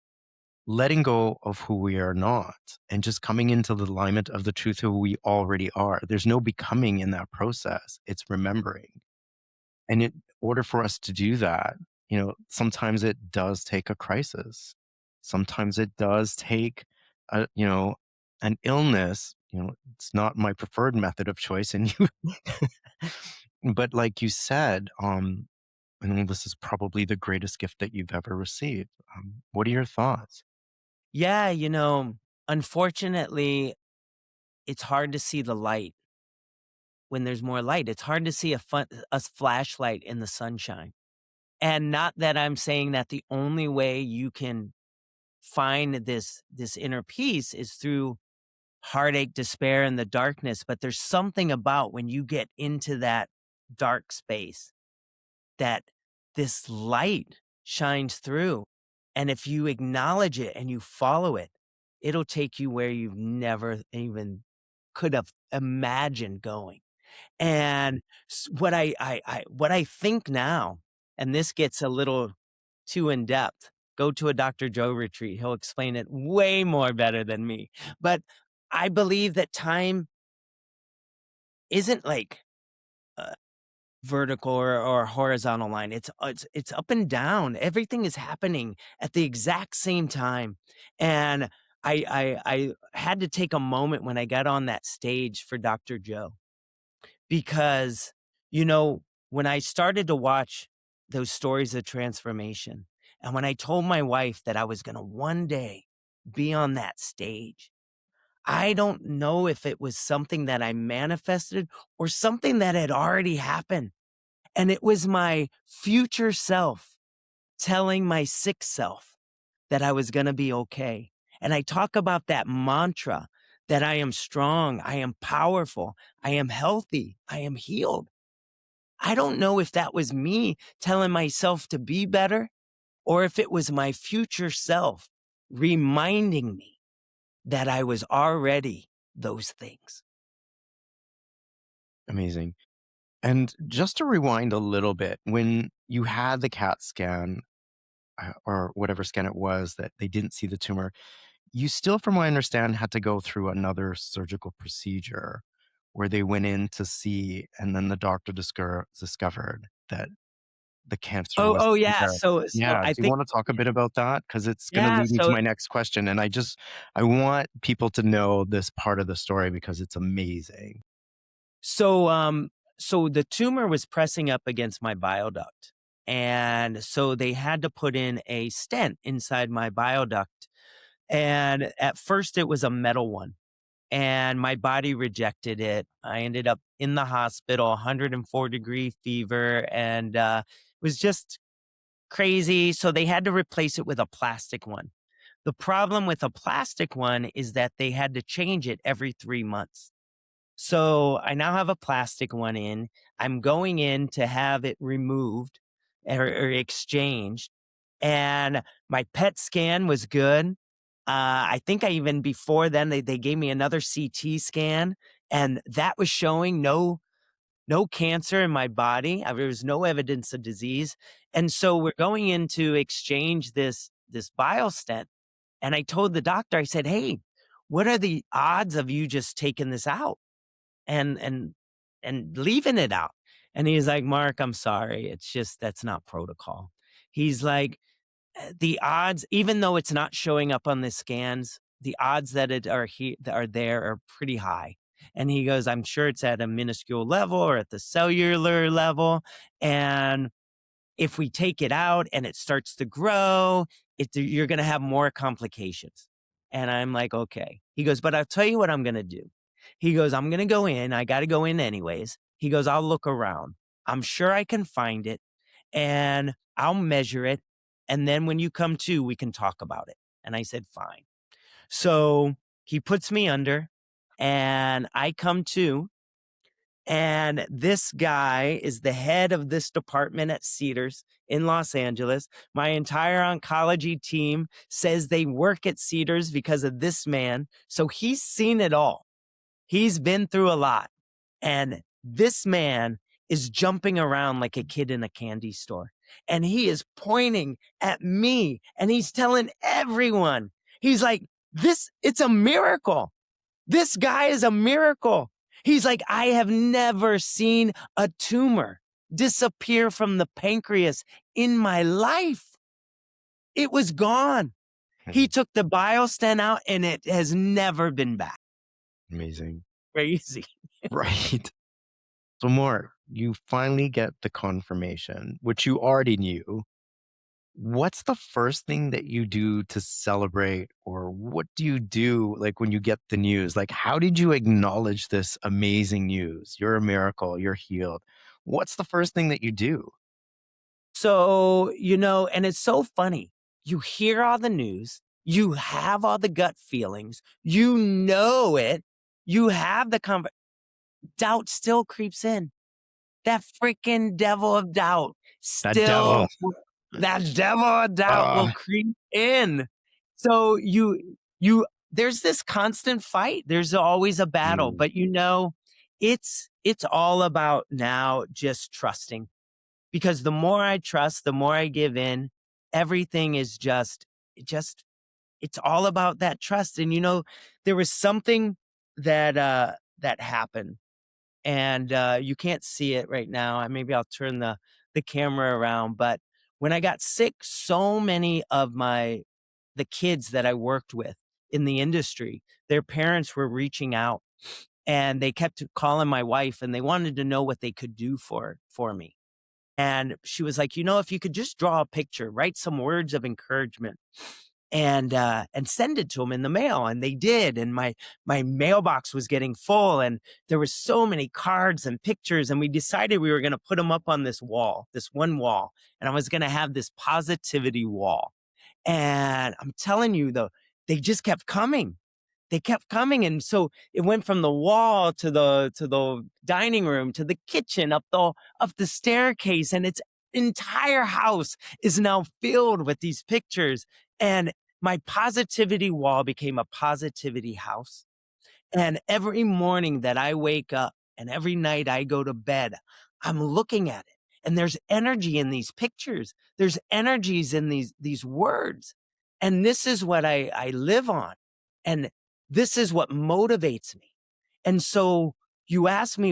letting go of who we are not, and just coming into the alignment of the truth who we already are. There's no becoming in that process. It's remembering. And in order for us to do that, sometimes it does take a crisis. Sometimes it does take an illness. It's not my preferred method of choice. And but like you said, I mean, this is probably the greatest gift that you've ever received. What are your thoughts? Yeah, unfortunately, it's hard to see the light when there's more light. It's hard to see a flashlight in the sunshine. And not that I'm saying that the only way you can find this inner peace is through heartache, despair, and the darkness, but there's something about when you get into that dark space that this light shines through. And if you acknowledge it and you follow it, it'll take you where you've never even could have imagined going. And what I think now, and this gets a little too in depth, go to a Dr. Joe retreat. He'll explain it way more better than me. But I believe that time isn't like a vertical or horizontal line. It's up and down. Everything is happening at the exact same time. And I had to take a moment when I got on that stage for Dr. Joe because, when I started to watch those stories of transformation, and when I told my wife that I was going to one day be on that stage, I don't know if it was something that I manifested or something that had already happened. And it was my future self telling my sick self that I was going to be okay. And I talk about that mantra that I am strong, I am powerful, I am healthy, I am healed. I don't know if that was me telling myself to be better or if it was my future self reminding me that I was already those things. Amazing. And just to rewind a little bit, when you had the CAT scan, or whatever scan it was that they didn't see the tumor, you still, from what I understand, had to go through another surgical procedure where they went in to see, and then the doctor discovered that the cancer Oh, was oh still yeah. there. So Yeah, do I you think wanna talk a bit about that? Because it's gonna yeah. lead me to my next question, and I want people to know this part of the story because it's amazing. So, so the tumor was pressing up against my bile duct. And so they had to put in a stent inside my bile duct. And at first it was a metal one. And my body rejected it. I ended up in the hospital, 104-degree fever, and it was just crazy. So they had to replace it with a plastic one. The problem with a plastic one is that they had to change it every 3 months. So I now have a plastic one in. I'm going in to have it removed or exchanged. And my PET scan was good. I think I even before then they gave me another CT scan, and that was showing no cancer in my body. There was no evidence of disease. And so we're going in to exchange this bile stent. And I told the doctor, I said, "Hey, what are the odds of you just taking this out and leaving it out?" And he's like, "Mark, I'm sorry. It's just that's not protocol." He's like, the odds, even though it's not showing up on the scans, the odds that that are there are pretty high." And he goes, "I'm sure it's at a minuscule level or at the cellular level. And if we take it out and it starts to grow, you're going to have more complications." And I'm like, "Okay." He goes, "But I'll tell you what I'm going to do." He goes, "I'm going to go in. I got to go in anyways." He goes, "I'll look around. I'm sure I can find it and I'll measure it. And then when you come to, we can talk about it." And I said, "Fine." So he puts me under and I come to, and this guy is the head of this department at Cedars in Los Angeles. My entire oncology team says they work at Cedars because of this man. So he's seen it all. He's been through a lot. And this man is jumping around like a kid in a candy store. And he is pointing at me and he's telling everyone, he's like, it's a miracle. This guy is a miracle. He's like, "I have never seen a tumor disappear from the pancreas in my life. It was gone. He Mhm. took the bile stent out and it has never been back." Amazing. Crazy. Right. So, Mark, you finally get the confirmation, which you already knew. What's the first thing that you do to celebrate, or what do you do, like, when you get the news? Like, how did you acknowledge this amazing news? You're a miracle, you're healed. What's the first thing that you do? So, and it's so funny. You hear all the news, you have all the gut feelings, you know it, you have the doubt still creeps in. That freaking devil of doubt That devil. still that devil of doubt will Ah, creep in. So there's this constant fight. There's always a battle, mm, but it's all about now just trusting, because the more I trust, the more I give in. Everything is just it's all about that trust. And there was something that happened, and you can't see it right now. Maybe I'll turn the camera around. But when I got sick, so many of the kids that I worked with in the industry, their parents were reaching out, and they kept calling my wife, and they wanted to know what they could do for me. And she was like, "If you could just draw a picture, write some words of encouragement, and send it to them in the mail." And they did. And my mailbox was getting full, and there were so many cards and pictures. And we decided we were going to put them up on this wall, this one wall. And I was going to have this positivity wall. And I'm telling you, though, they just kept coming. they kept coming, and so it went from the wall to the dining room to the kitchen, up the staircase, and its entire house is now filled with these pictures. And my positivity wall became a positivity house. And every morning that I wake up and every night I go to bed, I'm looking at it. And there's energy in these pictures. There's energies in these words. And this is what I live on. And this is what motivates me. And so you ask me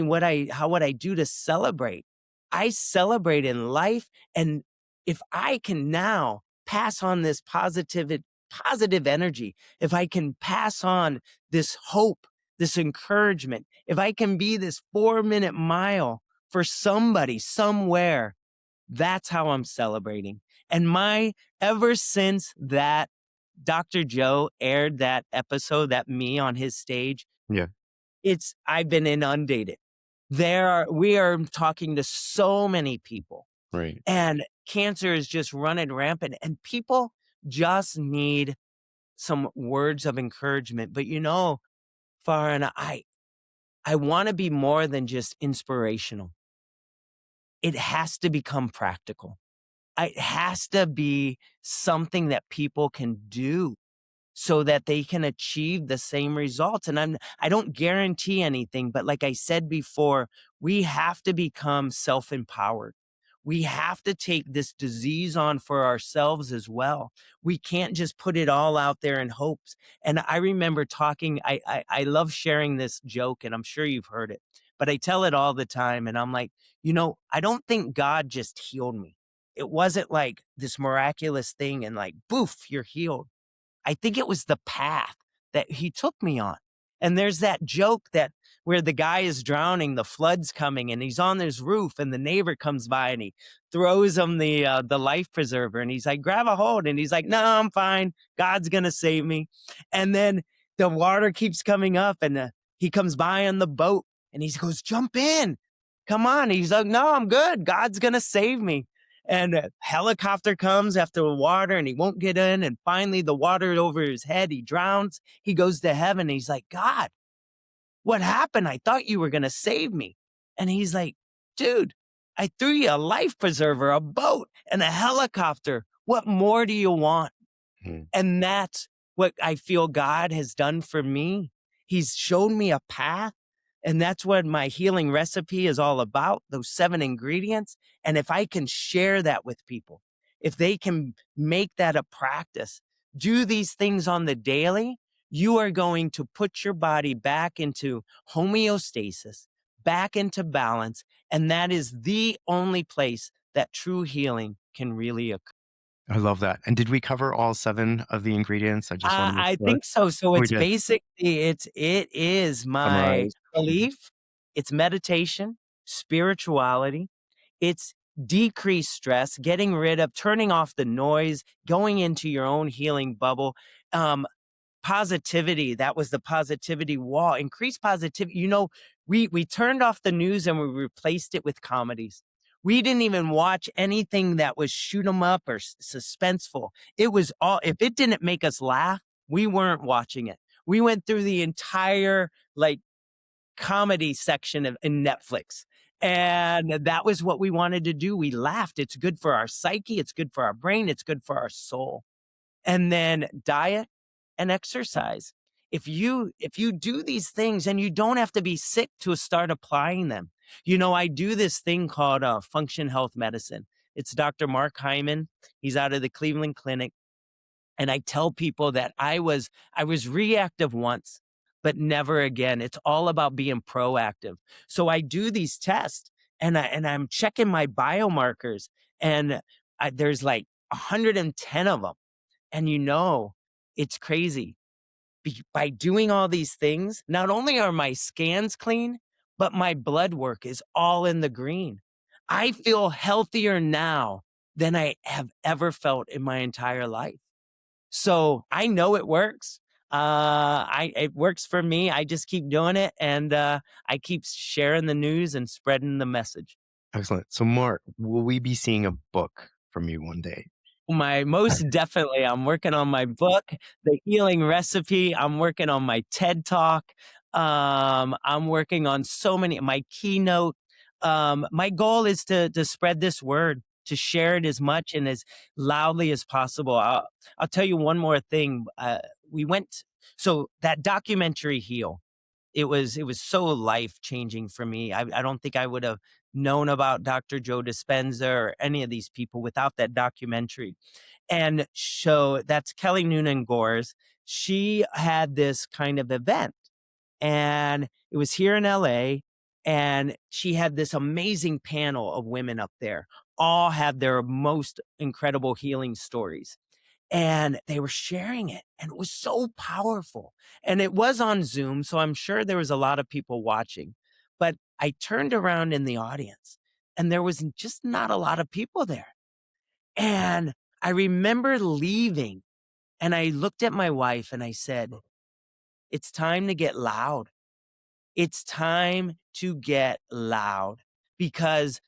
how would I do to celebrate? I celebrate in life. And if I can now pass on this positive energy, if I can pass on this hope, this encouragement, if I can be this 4-minute mile for somebody somewhere, that's how I'm celebrating. And ever since that Dr. Joe aired that episode, that me on his stage, Yeah. I've been inundated. We are talking to so many people, Right. and cancer is just running rampant, and people just need some words of encouragement. But Farhan, I want to be more than just inspirational. It has to become practical. It has to be something that people can do so that they can achieve the same results. And I don't guarantee anything, but like I said before, we have to become self-empowered. We have to take this disease on for ourselves as well. We can't just put it all out there in hopes. And I remember talking, I love sharing this joke, and I'm sure you've heard it, but I tell it all the time. And I'm like, I don't think God just healed me. It wasn't like this miraculous thing and like, boof, you're healed. I think it was the path that he took me on. And there's that joke that where the guy is drowning, the flood's coming, and he's on his roof, and the neighbor comes by and he throws him the life preserver, and he's like, "Grab a hold," and he's like, "No, I'm fine. God's gonna save me." And then the water keeps coming up, and he comes by on the boat, and he goes, "Jump in, come on." He's like, "No, I'm good. God's gonna save me." And a helicopter comes after the water, and he won't get in. And finally, the water over his head, he drowns. He goes to heaven. He's like, "God, what happened? I thought you were going to save me." And he's like, "Dude, I threw you a life preserver, a boat, and a helicopter. What more do you want?" Mm. And that's what I feel God has done for me. He's shown me a path. And that's what my healing recipe is all about, those 7 ingredients. And if I can share that with people, if they can make that a practice, do these things on the daily, you are going to put your body back into homeostasis, back into balance. And that is the only place that true healing can really occur. I love that. And did we cover all 7 of the ingredients? I just want to make I sure. think so. So We it's did. basically it is my Summarize. belief, it's meditation, spirituality, it's decreased stress, getting rid of, turning off the noise, going into your own healing bubble. Um, Positivity, that was the positivity wall, increased positivity. We turned off the news and we replaced it with comedies. We didn't even watch anything that was shoot 'em up or suspenseful. It was all, if it didn't make us laugh, we weren't watching it. We went through the entire like comedy section in Netflix. And that was what we wanted to do. We laughed. It's good for our psyche, it's good for our brain, it's good for our soul. And then diet and exercise. If you do these things, and you don't have to be sick to start applying them. I do this thing called function health medicine. It's Dr. Mark Hyman. He's out of the Cleveland Clinic. And I tell people that I was reactive once, but never again. It's all about being proactive. So I do these tests, and I'm checking my biomarkers, and there's like 110 of them. And it's crazy. By doing all these things, not only are my scans clean, but my blood work is all in the green. I feel healthier now than I have ever felt in my entire life. So I know it works. It works for me. I just keep doing it, and I keep sharing the news and spreading the message. Excellent. So, Mark, will we be seeing a book from you one day? My most definitely, I'm working on my book, The Healing Recipe. I'm working on my TED Talk. I'm working on so many my keynote. My goal is to spread this word, to share it as much and as loudly as possible. I'll tell you one more thing. We went so that documentary Heal, it was so life-changing for me. I don't think I would have known about Dr. Joe Dispenza or any of these people without that documentary. And so that's Kelly Noonan Gores. She had this kind of event, and it was here in LA, and she had this amazing panel of women up there, all had their most incredible healing stories, and they were sharing it, and it was so powerful. And it was on Zoom, so I'm sure there was a lot of people watching. But I turned around in the audience, and there was just not a lot of people there. And I remember leaving, and I looked at my wife and I said, "It's time to get loud. It's time to get loud because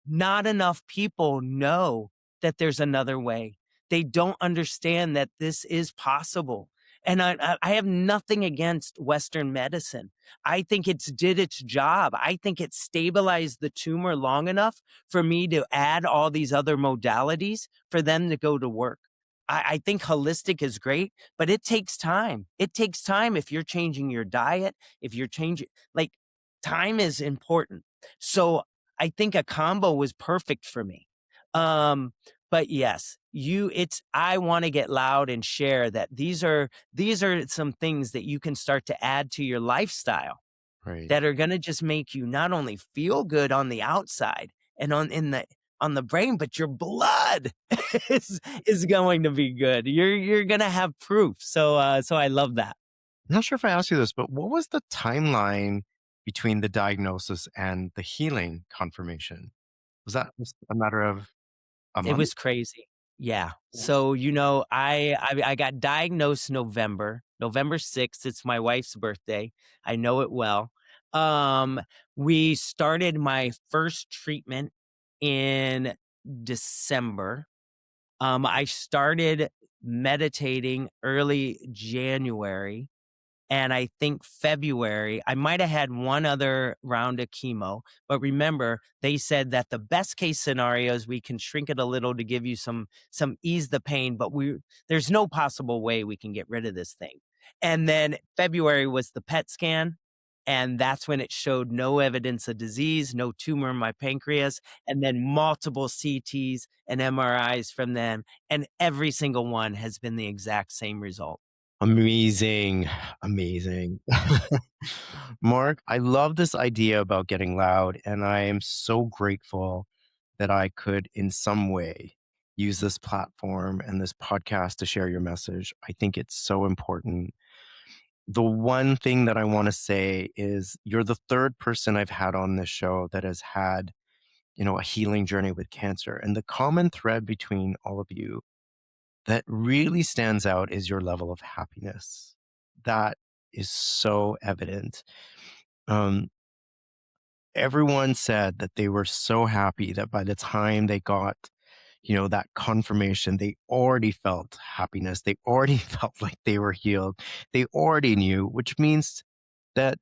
not enough people know that there's another way. They don't understand that this is possible. And I have nothing against Western medicine. I think it's did its job. I think it stabilized the tumor long enough for me to add all these other modalities for them to go to work. I think holistic is great, but it takes time. It takes time if you're changing your diet, if you're changing, like, time is important. So I think a combo was perfect for me. Um, but yes, I want to get loud and share that these are some things that you can start to add to your lifestyle Right. that are going to just make you not only feel good on the outside and on the brain, but your blood is going to be good. You're going to have proof. So I love that. I'm not sure if I asked you this, but what was the timeline between the diagnosis and the healing confirmation? Was that just a matter of a It month? was crazy. Yeah. Yeah. So, I got diagnosed November 6th. It's my wife's birthday. I know it well. Um, we started my first treatment in December. I started meditating early January. And I think February, I might have had one other round of chemo, but remember, they said that the best case scenario is we can shrink it a little to give you some ease the pain, but there's no possible way we can get rid of this thing. And then February was the PET scan, and that's when it showed no evidence of disease, no tumor in my pancreas, and then multiple CTs and MRIs from them, and every single one has been the exact same result. Amazing. Amazing. Mark, I love this idea about getting loud, and I am so grateful that I could, in some way, use this platform and this podcast to share your message. I think it's so important. The one thing that I want to say is you're the third person I've had on this show that has had, a healing journey with cancer. And the common thread between all of you that really stands out is your level of happiness. That is so evident. Um, Everyone said that they were so happy that by the time they got, that confirmation, they already felt happiness. They already felt like they were healed. They already knew, which means that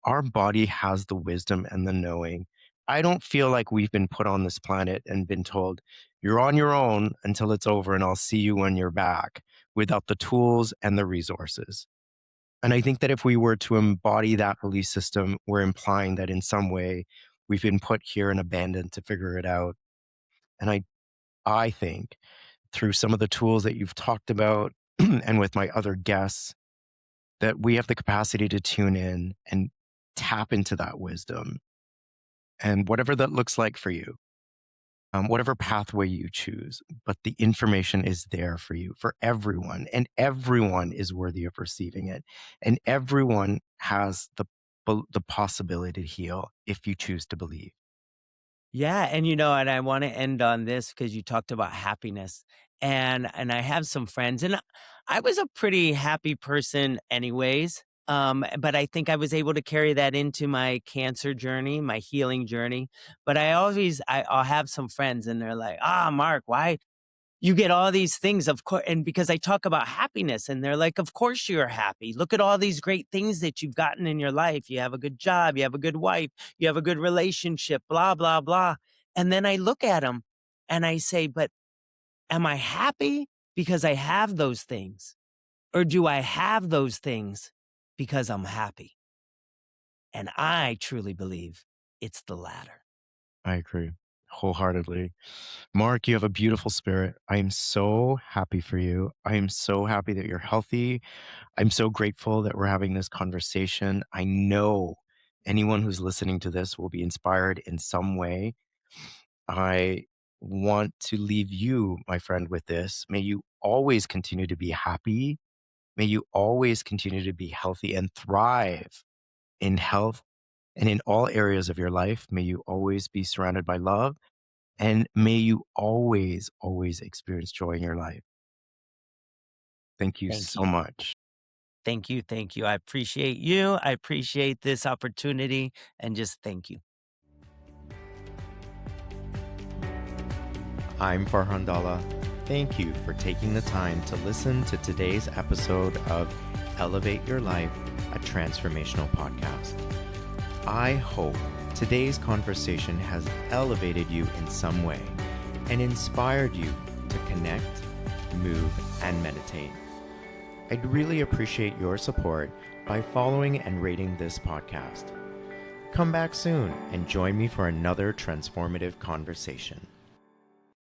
our body has the wisdom and the knowing. I don't feel like we've been put on this planet and been told, you're on your own until it's over and I'll see you when you're back without the tools and the resources. And I think that if we were to embody that belief system, we're implying that in some way we've been put here and abandoned to figure it out. And I think through some of the tools that you've talked about and with my other guests, that we have the capacity to tune in and tap into that wisdom and whatever that looks like for you, whatever pathway you choose, but the information is there for you, for everyone, and everyone is worthy of receiving it, and everyone has the possibility to heal if you choose to believe. Yeah, and I wanna end on this because you talked about happiness, and I have some friends, and I was a pretty happy person anyways, but I think I was able to carry that into my cancer journey, my healing journey, but I'll have some friends, and they're like, "Ah, Mark, why you get all these things, of course, and because I talk about happiness and they're like, of course you're happy. Look at all these great things that you've gotten in your life. You have a good job, you have a good wife, you have a good relationship, blah, blah, blah. And then I look at them and I say, but am I happy because I have those things? Or do I have those things because I'm happy? And I truly believe it's the latter. I agree wholeheartedly. Mark, you have a beautiful spirit. I am so happy for you. I am so happy that you're healthy. I'm so grateful that we're having this conversation. I know anyone who's listening to this will be inspired in some way. I want to leave you, my friend, with this. May you always continue to be happy. May you always continue to be healthy and thrive in health and in all areas of your life. May you always be surrounded by love. And may you always, always experience joy in your life. Thank you Thank so you. much. Thank you. Thank you. I appreciate you. I appreciate this opportunity and just thank you. I'm Farhan Dalla. Thank you for taking the time to listen to today's episode of Elevate Your Life, a transformational podcast. I hope today's conversation has elevated you in some way and inspired you to connect, move, and meditate. I'd really appreciate your support by following and rating this podcast. Come back soon and join me for another transformative conversation.